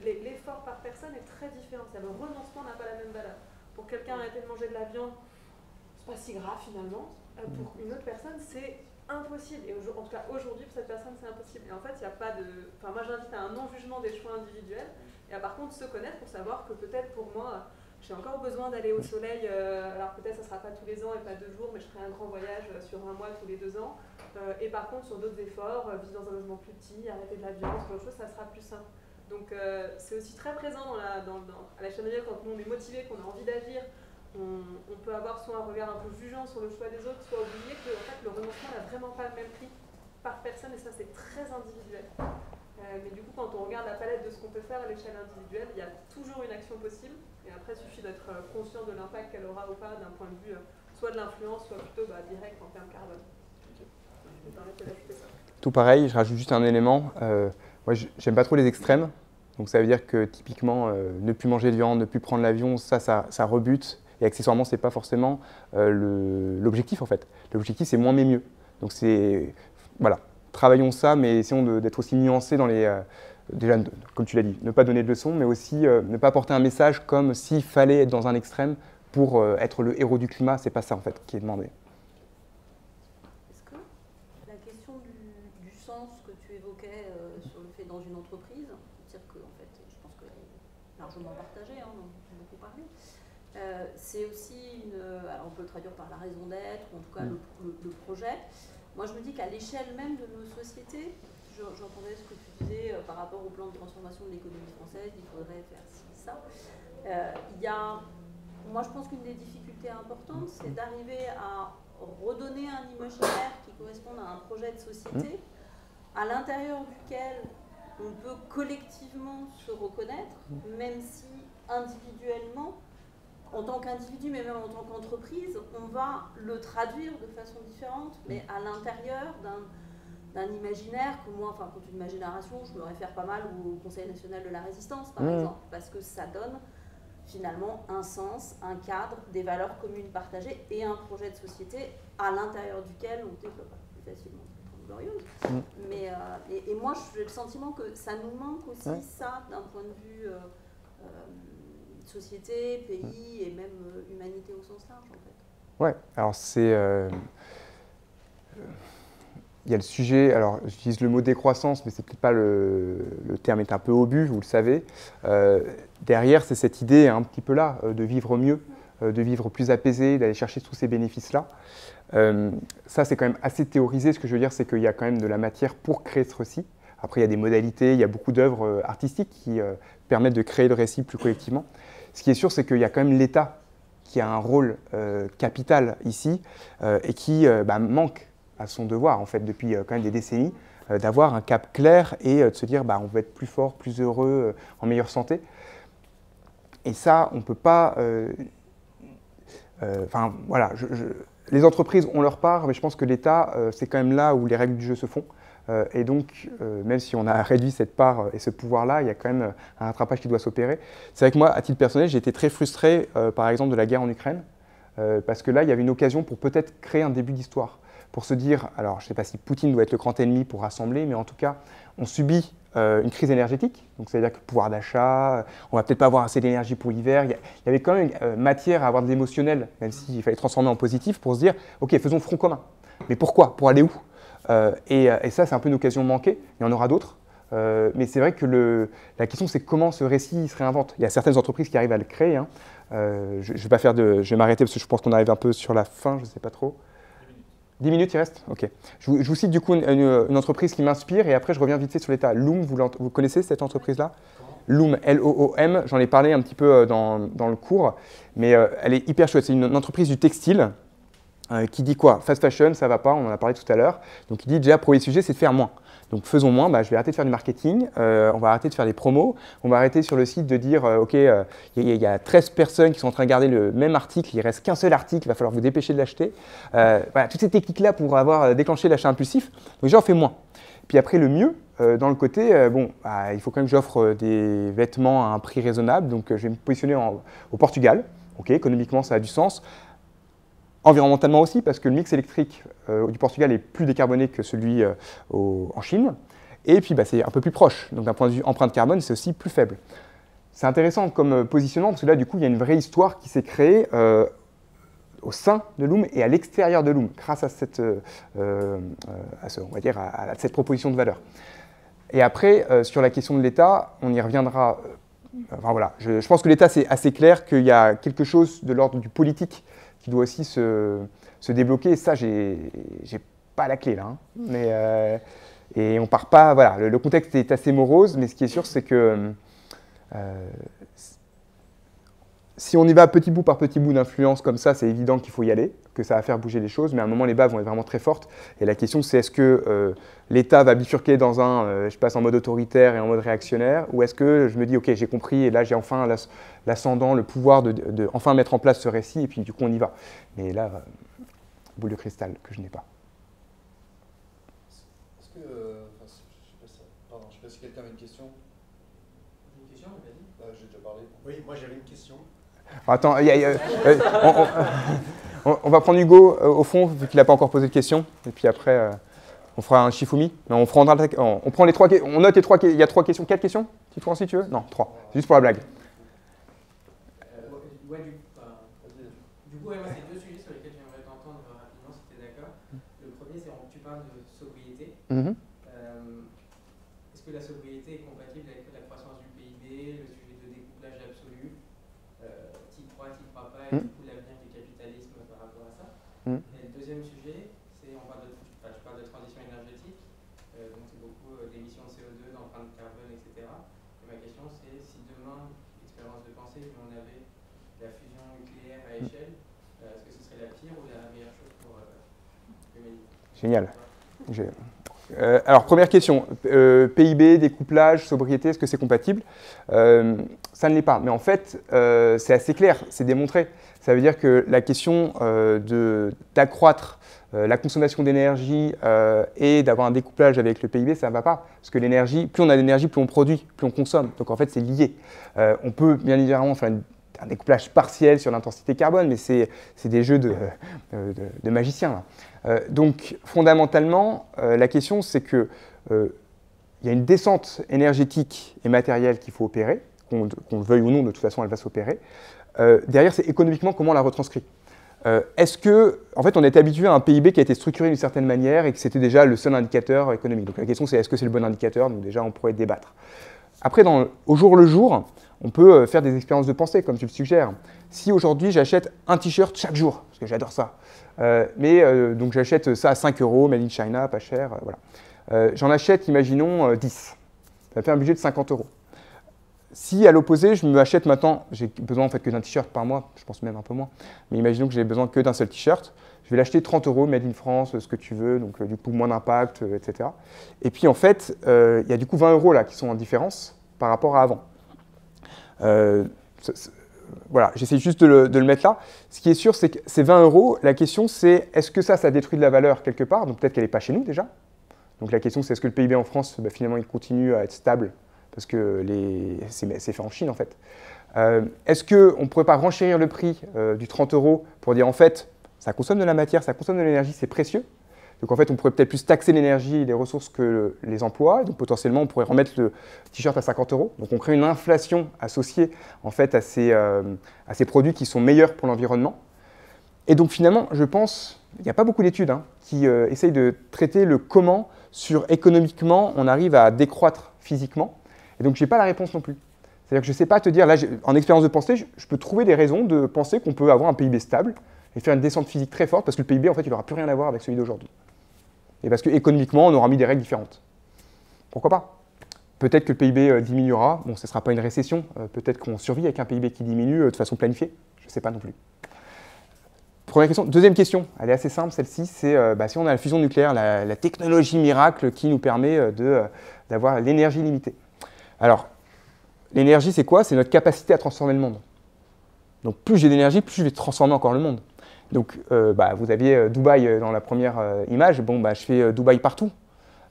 l'effort par personne est très différent. Le renoncement n'a pas la même valeur. Pour quelqu'un, arrêter de manger de la viande, c'est pas si grave finalement. Pour une autre personne, c'est impossible. Et en tout cas, aujourd'hui, pour cette personne, c'est impossible. Et en fait, il n'y a pas de... Enfin, moi, j'invite à un non-jugement des choix individuels. Et à par contre, se connaître pour savoir que peut-être pour moi, j'ai encore besoin d'aller au soleil. Alors peut-être, ça ne sera pas tous les ans et pas 2 jours, mais je ferai un grand voyage sur 1 mois tous les 2 ans. Et par contre, sur d'autres efforts, vivre dans un logement plus petit, arrêter de la viande, ce genre de choses, ça sera plus simple. Donc c'est aussi très présent à l'échelle individuelle quand on est motivé, qu'on a envie d'agir. On peut avoir soit un regard un peu jugeant sur le choix des autres, soit oublier que en fait, le renoncement n'a vraiment pas le même prix par personne, et ça c'est très individuel. Mais du coup, quand on regarde la palette de ce qu'on peut faire à l'échelle individuelle, il y a toujours une action possible, et après il suffit d'être conscient de l'impact qu'elle aura ou pas d'un point de vue soit de l'influence, soit plutôt direct en termes carbone. Je me permets d'ajouter ça. Tout pareil, je rajoute juste un élément. Moi, j'aime pas trop les extrêmes. Donc ça veut dire que typiquement, ne plus manger de viande, ne plus prendre l'avion, ça rebute. Et accessoirement, ce n'est pas forcément l'objectif en fait. L'objectif, c'est moins mais mieux. Donc voilà, travaillons ça, mais essayons d'être aussi nuancés dans les... déjà, comme tu l'as dit, ne pas donner de leçons, mais aussi ne pas porter un message comme s'il fallait être dans un extrême pour être le héros du climat. C'est pas ça en fait qui est demandé. Est-ce que la question du sens que tu évoquais sur le fait dans une entreprise, c'est-à-dire que en fait, je pense que c'est largement partagé, hein, on en a beaucoup parlé, c'est aussi alors on peut le traduire par la raison d'être, ou en tout cas le projet. Moi, je me dis qu'à l'échelle même de nos sociétés, j'entendais ce que tu disais par rapport au plan de transformation de l'économie française, il faudrait faire ci, ça. Moi, je pense qu'une des difficultés importantes, c'est d'arriver à redonner un imaginaire qui corresponde à un projet de société à l'intérieur duquel on peut collectivement se reconnaître, même si individuellement, en tant qu'individu, mais même en tant qu'entreprise, on va le traduire de façon différente, mais à l'intérieur d'un imaginaire que moi, enfin, quand tu dis ma génération, je me réfère pas mal au Conseil national de la résistance, par exemple, parce que ça donne finalement un sens, un cadre, des valeurs communes partagées et un projet de société à l'intérieur duquel on développe plus facilement cette glorieuse. Mais et moi, j'ai le sentiment que ça nous manque aussi, ça, d'un point de vue société, pays et même humanité au sens large, en fait. Ouais, alors c'est... il y a le sujet, alors j'utilise le mot décroissance, mais c'est peut-être pas le terme est un peu obus, vous le savez. Derrière, c'est cette idée un petit peu là, de vivre mieux, de vivre plus apaisé, d'aller chercher tous ces bénéfices-là. Ça, c'est quand même assez théorisé. Ce que je veux dire, c'est qu'il y a quand même de la matière pour créer ce récit. Après, il y a des modalités, il y a beaucoup d'œuvres artistiques qui permettent de créer le récit plus collectivement. Ce qui est sûr, c'est qu'il y a quand même l'État qui a un rôle capital ici et qui manque à son devoir, en fait, depuis quand même des décennies, d'avoir un cap clair et de se dire on veut être plus fort, plus heureux, en meilleure santé. Et ça, on ne peut pas... voilà, les entreprises ont leur part, mais je pense que l'État, c'est quand même là où les règles du jeu se font. Et donc, même si on a réduit cette part et ce pouvoir-là, il y a quand même un rattrapage qui doit s'opérer. C'est vrai que moi, à titre personnel, j'ai été très frustré, par exemple, de la guerre en Ukraine, parce que là, il y avait une occasion pour peut-être créer un début d'histoire, pour se dire, alors je ne sais pas si Poutine doit être le grand ennemi pour rassembler, mais en tout cas, on subit une crise énergétique, donc c'est-à-dire que le pouvoir d'achat, on ne va peut-être pas avoir assez d'énergie pour l'hiver. Il y avait quand même matière à avoir de l'émotionnel, même s'il fallait transformer en positif, pour se dire, ok, faisons front commun. Mais pourquoi? Pour aller où? Et ça, c'est un peu une occasion manquée. Il y en aura d'autres. Mais c'est vrai que la question, c'est comment ce récit se réinvente. Il y a certaines entreprises qui arrivent à le créer. Hein. Je vais m'arrêter parce que je pense qu'on arrive un peu sur la fin, je ne sais pas trop. 10 minutes, il reste? Ok. Je vous cite du coup une entreprise qui m'inspire et après je reviens vite fait sur l'État. Loom, vous connaissez cette entreprise-là? Loom, L-O-O-M, j'en ai parlé un petit peu dans le cours, mais elle est hyper chouette. C'est une entreprise du textile qui dit quoi? Fast fashion, ça va pas, on en a parlé tout à l'heure. Donc il dit déjà, premier sujet, c'est de faire moins. Donc faisons moins, je vais arrêter de faire du marketing, on va arrêter de faire des promos, on va arrêter sur le site de dire ok, il y a 13 personnes qui sont en train de regarder le même article, il ne reste qu'un seul article, il va falloir vous dépêcher de l'acheter. Voilà, toutes ces techniques-là pour avoir déclenché l'achat impulsif, donc déjà on fait moins. Puis après le mieux, dans le côté, il faut quand même que j'offre des vêtements à un prix raisonnable, donc je vais me positionner au Portugal, ok, économiquement ça a du sens. Environnementalement aussi, parce que le mix électrique du Portugal est plus décarboné que celui en Chine. Et puis, c'est un peu plus proche. Donc, d'un point de vue empreinte carbone, c'est aussi plus faible. C'est intéressant comme positionnement, parce que là, du coup, il y a une vraie histoire qui s'est créée au sein de Loom et à l'extérieur de Loom, grâce à cette proposition de valeur. Et après, sur la question de l'État, on y reviendra. Je pense que l'État, c'est assez clair qu'il y a quelque chose de l'ordre du politique qui doit aussi se débloquer. Et ça, j'ai pas la clé là. Hein. Mais, et on part pas. Voilà, le contexte est assez morose, mais ce qui est sûr, c'est que si on y va petit bout par petit bout d'influence comme ça, c'est évident qu'il faut y aller, que ça va faire bouger les choses, mais à un moment, les bases vont être vraiment très fortes. Et la question, c'est est-ce que l'État va bifurquer dans je passe en mode autoritaire et en mode réactionnaire, ou est-ce que je me dis, ok, j'ai compris, et là, j'ai enfin l'ascendant, le pouvoir de enfin mettre en place ce récit, et puis du coup, on y va. Mais là, boule de cristal que je n'ai pas. Est-ce que, je sais pas si quelqu'un avait une question. Une question, vas-y. J'ai déjà parlé. Oui, moi j'avais une question. Attends, on va prendre Hugo au fond, vu qu'il n'a pas encore posé de questions. Et puis après, on fera un Shifumi. Mais on prend les 3 questions. On note les 3 questions. Il y a 3 questions. 4 questions? Tu te rends si tu veux? Non, 3. C'est juste pour la blague. Du coup, moi, c'est 2 sujets sur lesquels j'aimerais t'entendre rapidement, si tu es d'accord. Le premier, c'est tu parles de sobriété. Est-ce que la sobriété est compatible avec la croissance du PIB, le sujet de découplage absolu, type 3 pas, et du coup l'avenir du capitalisme par rapport à ça? Et le deuxième sujet, c'est tu parles de transition énergétique, donc c'est beaucoup d'émissions de CO2, d'empreintes carbone, etc. Et ma question, c'est si demain, expérience de pensée, on avait la fusion nucléaire à échelle, est-ce que ce serait la pire ou la meilleure chose pour l'humanité? Génial. Alors, première question. PIB, découplage, sobriété, est-ce que c'est compatible? Ça ne l'est pas. Mais en fait, c'est assez clair, c'est démontré. Ça veut dire que la question d'accroître la consommation d'énergie et d'avoir un découplage avec le PIB, ça ne va pas. Parce que l'énergie, plus on a d'énergie, plus on produit, plus on consomme. Donc en fait, c'est lié. On peut bien évidemment faire un découplage partiel sur l'intensité carbone, mais c'est des jeux de magiciens. Donc fondamentalement, la question c'est que y a une descente énergétique et matérielle qu'il faut opérer, qu'on le veuille ou non, de toute façon elle va s'opérer. Derrière, c'est économiquement comment on la retranscrit. Est-ce que, en fait, on est habitué à un PIB qui a été structuré d'une certaine manière et que c'était déjà le seul indicateur économique. Donc la question c'est est-ce que c'est le bon indicateur? Donc déjà on pourrait débattre. Après, au jour le jour, on peut faire des expériences de pensée, comme tu le suggères. Si aujourd'hui j'achète un t-shirt chaque jour, parce que j'adore ça, donc j'achète ça à 5 €, made in China, pas cher, voilà. J'en achète, imaginons, 10. Ça fait un budget de 50 €. Si à l'opposé, je me achète maintenant, j'ai besoin en fait que d'un t-shirt par mois, je pense même un peu moins, mais imaginons que j'ai besoin que d'un seul t-shirt, je vais l'acheter 30 €, made in France, ce que tu veux, donc du coup moins d'impact, etc. Et puis en fait, il y a du coup 20 € là qui sont en différence par rapport à avant. Voilà, j'essaie juste de le mettre là. Ce qui est sûr, c'est que ces 20 €, la question c'est est-ce que ça détruit de la valeur quelque part? Donc peut-être qu'elle n'est pas chez nous déjà. Donc la question c'est est-ce que le PIB en France, finalement, il continue à être stable? Parce que c'est fait en Chine en fait. Est-ce qu'on ne pourrait pas renchérir le prix du 30 € pour dire en fait, ça consomme de la matière, ça consomme de l'énergie, c'est précieux. Donc en fait, on pourrait peut-être plus taxer l'énergie et les ressources que les emplois. Donc potentiellement, on pourrait remettre le t-shirt à 50 €. Donc on crée une inflation associée en fait à ces produits qui sont meilleurs pour l'environnement. Et donc finalement, je pense, il n'y a pas beaucoup d'études qui essayent de traiter le comment sur économiquement on arrive à décroître physiquement. Et donc je n'ai pas la réponse non plus. C'est-à-dire que je ne sais pas te dire, là en expérience de pensée, je peux trouver des raisons de penser qu'on peut avoir un PIB stable et faire une descente physique très forte parce que le PIB en fait il n'aura plus rien à voir avec celui d'aujourd'hui. Et parce qu'économiquement, on aura mis des règles différentes. Pourquoi pas? Peut-être que le PIB diminuera. Bon, ce ne sera pas une récession. Peut-être qu'on survit avec un PIB qui diminue de façon planifiée. Je ne sais pas non plus. Première question. Deuxième question, elle est assez simple celle-ci. C'est si on a la fusion nucléaire, la technologie miracle qui nous permet d'avoir l'énergie limitée. Alors, l'énergie, c'est quoi? C'est notre capacité à transformer le monde. Donc plus j'ai d'énergie, plus je vais transformer encore le monde. Donc, vous aviez Dubaï dans la première image. Bon, je fais Dubaï partout.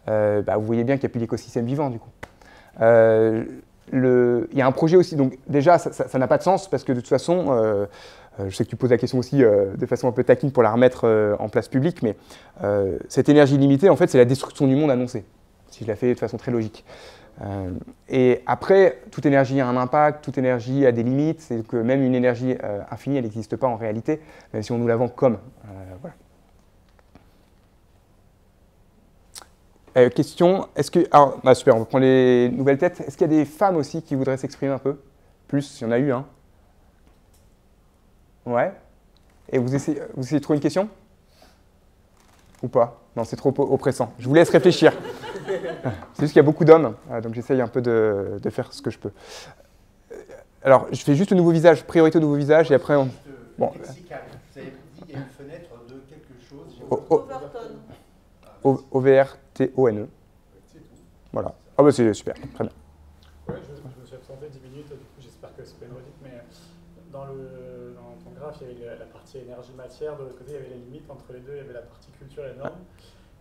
Vous voyez bien qu'il n'y a plus d'écosystème vivant, du coup. Il y a un projet aussi. Donc, déjà, ça n'a pas de sens parce que de toute façon, je sais que tu poses la question aussi de façon un peu taquine pour la remettre en place publique, mais cette énergie limitée, en fait, c'est la destruction du monde annoncée, si je la fais de façon très logique. Et après, toute énergie a un impact, toute énergie a des limites, c'est que même une énergie infinie, elle n'existe pas en réalité, même si on nous la vend comme. Voilà. Question, est-ce que... Alors, super, on va prendre les nouvelles têtes. Est-ce qu'il y a des femmes aussi qui voudraient s'exprimer un peu? Plus, s'il y en a eu, hein. Ouais. Et vous essayez de trouver une question? Ou pas? Non, c'est trop oppressant. Je vous laisse réfléchir. C'est juste qu'il y a beaucoup d'hommes, donc j'essaye un peu de faire ce que je peux. Alors, je fais juste le nouveau visage, priorité au nouveau visage, et après on... Bon. Vous avez dit qu'il y a une fenêtre de quelque chose. O-V-R-T-O-N-E. Voilà. Ah bah c'est super, très bien. Ouais, je me suis absenté 10 minutes, du coup j'espère que c'est pas une redite, mais dans ton graphe, il y avait la partie énergie-matière, de l'autre côté il y avait les limites entre les deux, il y avait la partie culture et normes.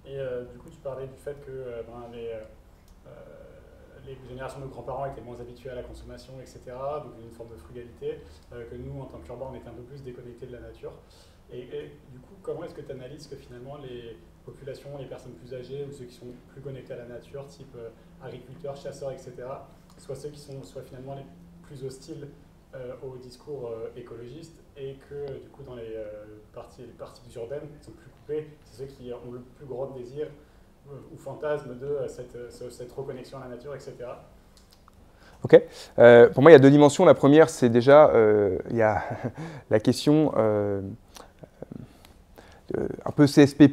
Et du coup tu parlais du fait que les générations de nos grands-parents étaient moins habituées à la consommation, etc. Donc une forme de frugalité, que nous, en tant qu'urbains, on était un peu plus déconnectés de la nature. Et du coup, comment est-ce que tu analyses que finalement les populations, les personnes plus âgées ou ceux qui sont plus connectés à la nature, type agriculteurs, chasseurs, etc., soient ceux qui sont finalement les plus hostiles au discours écologiste, et que du coup dans les parties plus urbaines qui sont plus coupées, c'est ceux qui ont le plus gros désir ou fantasme de cette reconnexion à la nature, etc. Ok. Pour moi, il y a deux dimensions. La première, c'est déjà il y a la question un peu CSP+.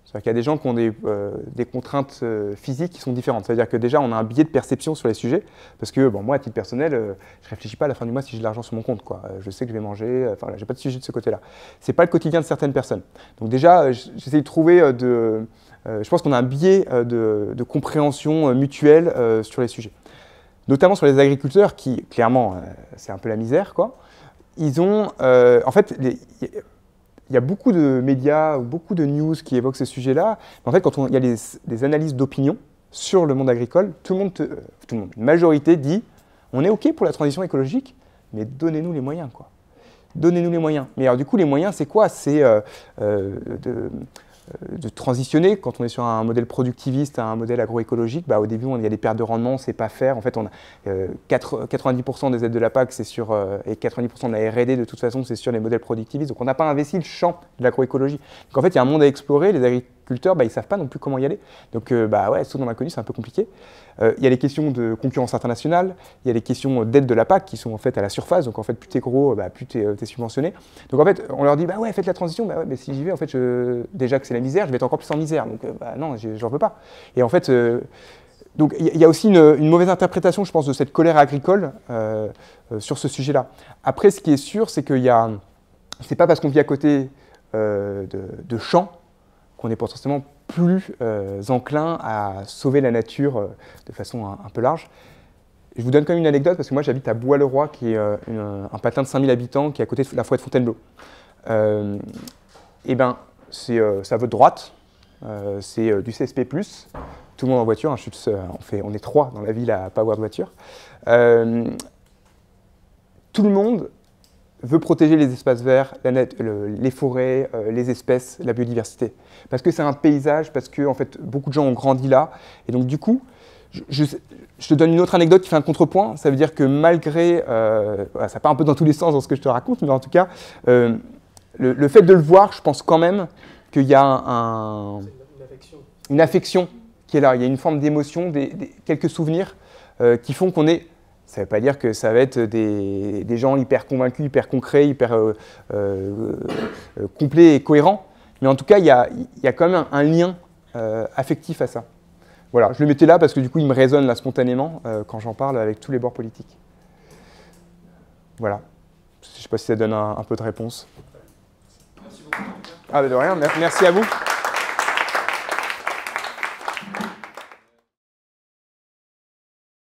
C'est-à-dire qu'il y a des gens qui ont des contraintes physiques qui sont différentes. C'est-à-dire que déjà, on a un biais de perception sur les sujets. Parce que, bon, moi, à titre personnel, je ne réfléchis pas à la fin du mois si j'ai de l'argent sur mon compte, quoi. Je sais que je vais manger. Enfin, je n'ai pas de sujet de ce côté-là. Ce n'est pas le quotidien de certaines personnes. Donc déjà, j'essaie de trouver je pense qu'on a un biais de compréhension mutuelle sur les sujets. Notamment sur les agriculteurs qui, clairement, c'est un peu la misère, quoi. Ils ont... en fait, il y a beaucoup de médias ou beaucoup de news qui évoquent ces sujets-là. En fait, quand il y a des analyses d'opinion sur le monde agricole, tout le monde, une majorité dit on est OK pour la transition écologique, mais donnez-nous les moyens, quoi. Donnez-nous les moyens. Mais alors, du coup, les moyens, c'est quoi? C'est de transitionner. Quand on est sur un modèle productiviste à un modèle agroécologique, au début, il y a des pertes de rendement, on ne sait pas faire. En fait, on a 90% des aides de la PAC, c'est sur, et 90% de la R&D, de toute façon, c'est sur les modèles productivistes. Donc, on n'a pas investi le champ de l'agroécologie. Donc, en fait, il y a un monde à explorer. Les agriculteurs, ils ne savent pas non plus comment y aller. Donc, saut dans l'inconnu, c'est un peu compliqué. Il y a les questions de concurrence internationale, il y a les questions d'aide de la PAC qui sont en fait à la surface. Donc, en fait, plus tu es gros, plus tu es subventionné. Donc, en fait, on leur dit, faites la transition. Mais si j'y vais, en fait, déjà que c'est la misère, je vais être encore plus en misère. Donc, non, j'en veux pas. Et en fait, donc il y a aussi une mauvaise interprétation, je pense, de cette colère agricole sur ce sujet-là. Après, ce qui est sûr, c'est qu'il y a... C'est pas parce qu'on vit à côté de champs qu'on est potentiellement plus enclin à sauver la nature de façon un peu large. Je vous donne quand même une anecdote, parce que moi j'habite à Bois-le-Roi, qui est un patelin de 5000 habitants, qui est à côté de la forêt de Fontainebleau. C'est à votre droite, c'est du CSP+, tout le monde en voiture, on est 3 dans la ville à ne pas avoir de voiture. Tout le monde veut protéger les espaces verts, les forêts, les espèces, la biodiversité. Parce que c'est un paysage, parce que en fait, beaucoup de gens ont grandi là. Et donc du coup, je te donne une autre anecdote qui fait un contrepoint. Ça veut dire que malgré, ça part un peu dans tous les sens dans ce que je te raconte, mais en tout cas, le fait de le voir, je pense quand même qu'il y a une affection qui est là. Il y a une forme d'émotion, quelques souvenirs qui font qu'on est... Ça ne veut pas dire que ça va être des gens hyper convaincus, hyper concrets, hyper complets et cohérents. Mais en tout cas, il y a quand même un lien affectif à ça. Voilà, je le mettais là parce que du coup, il me résonne là spontanément quand j'en parle avec tous les bords politiques. Voilà. Je ne sais pas si ça donne un peu de réponse. Merci beaucoup. Ah, de rien, merci à vous.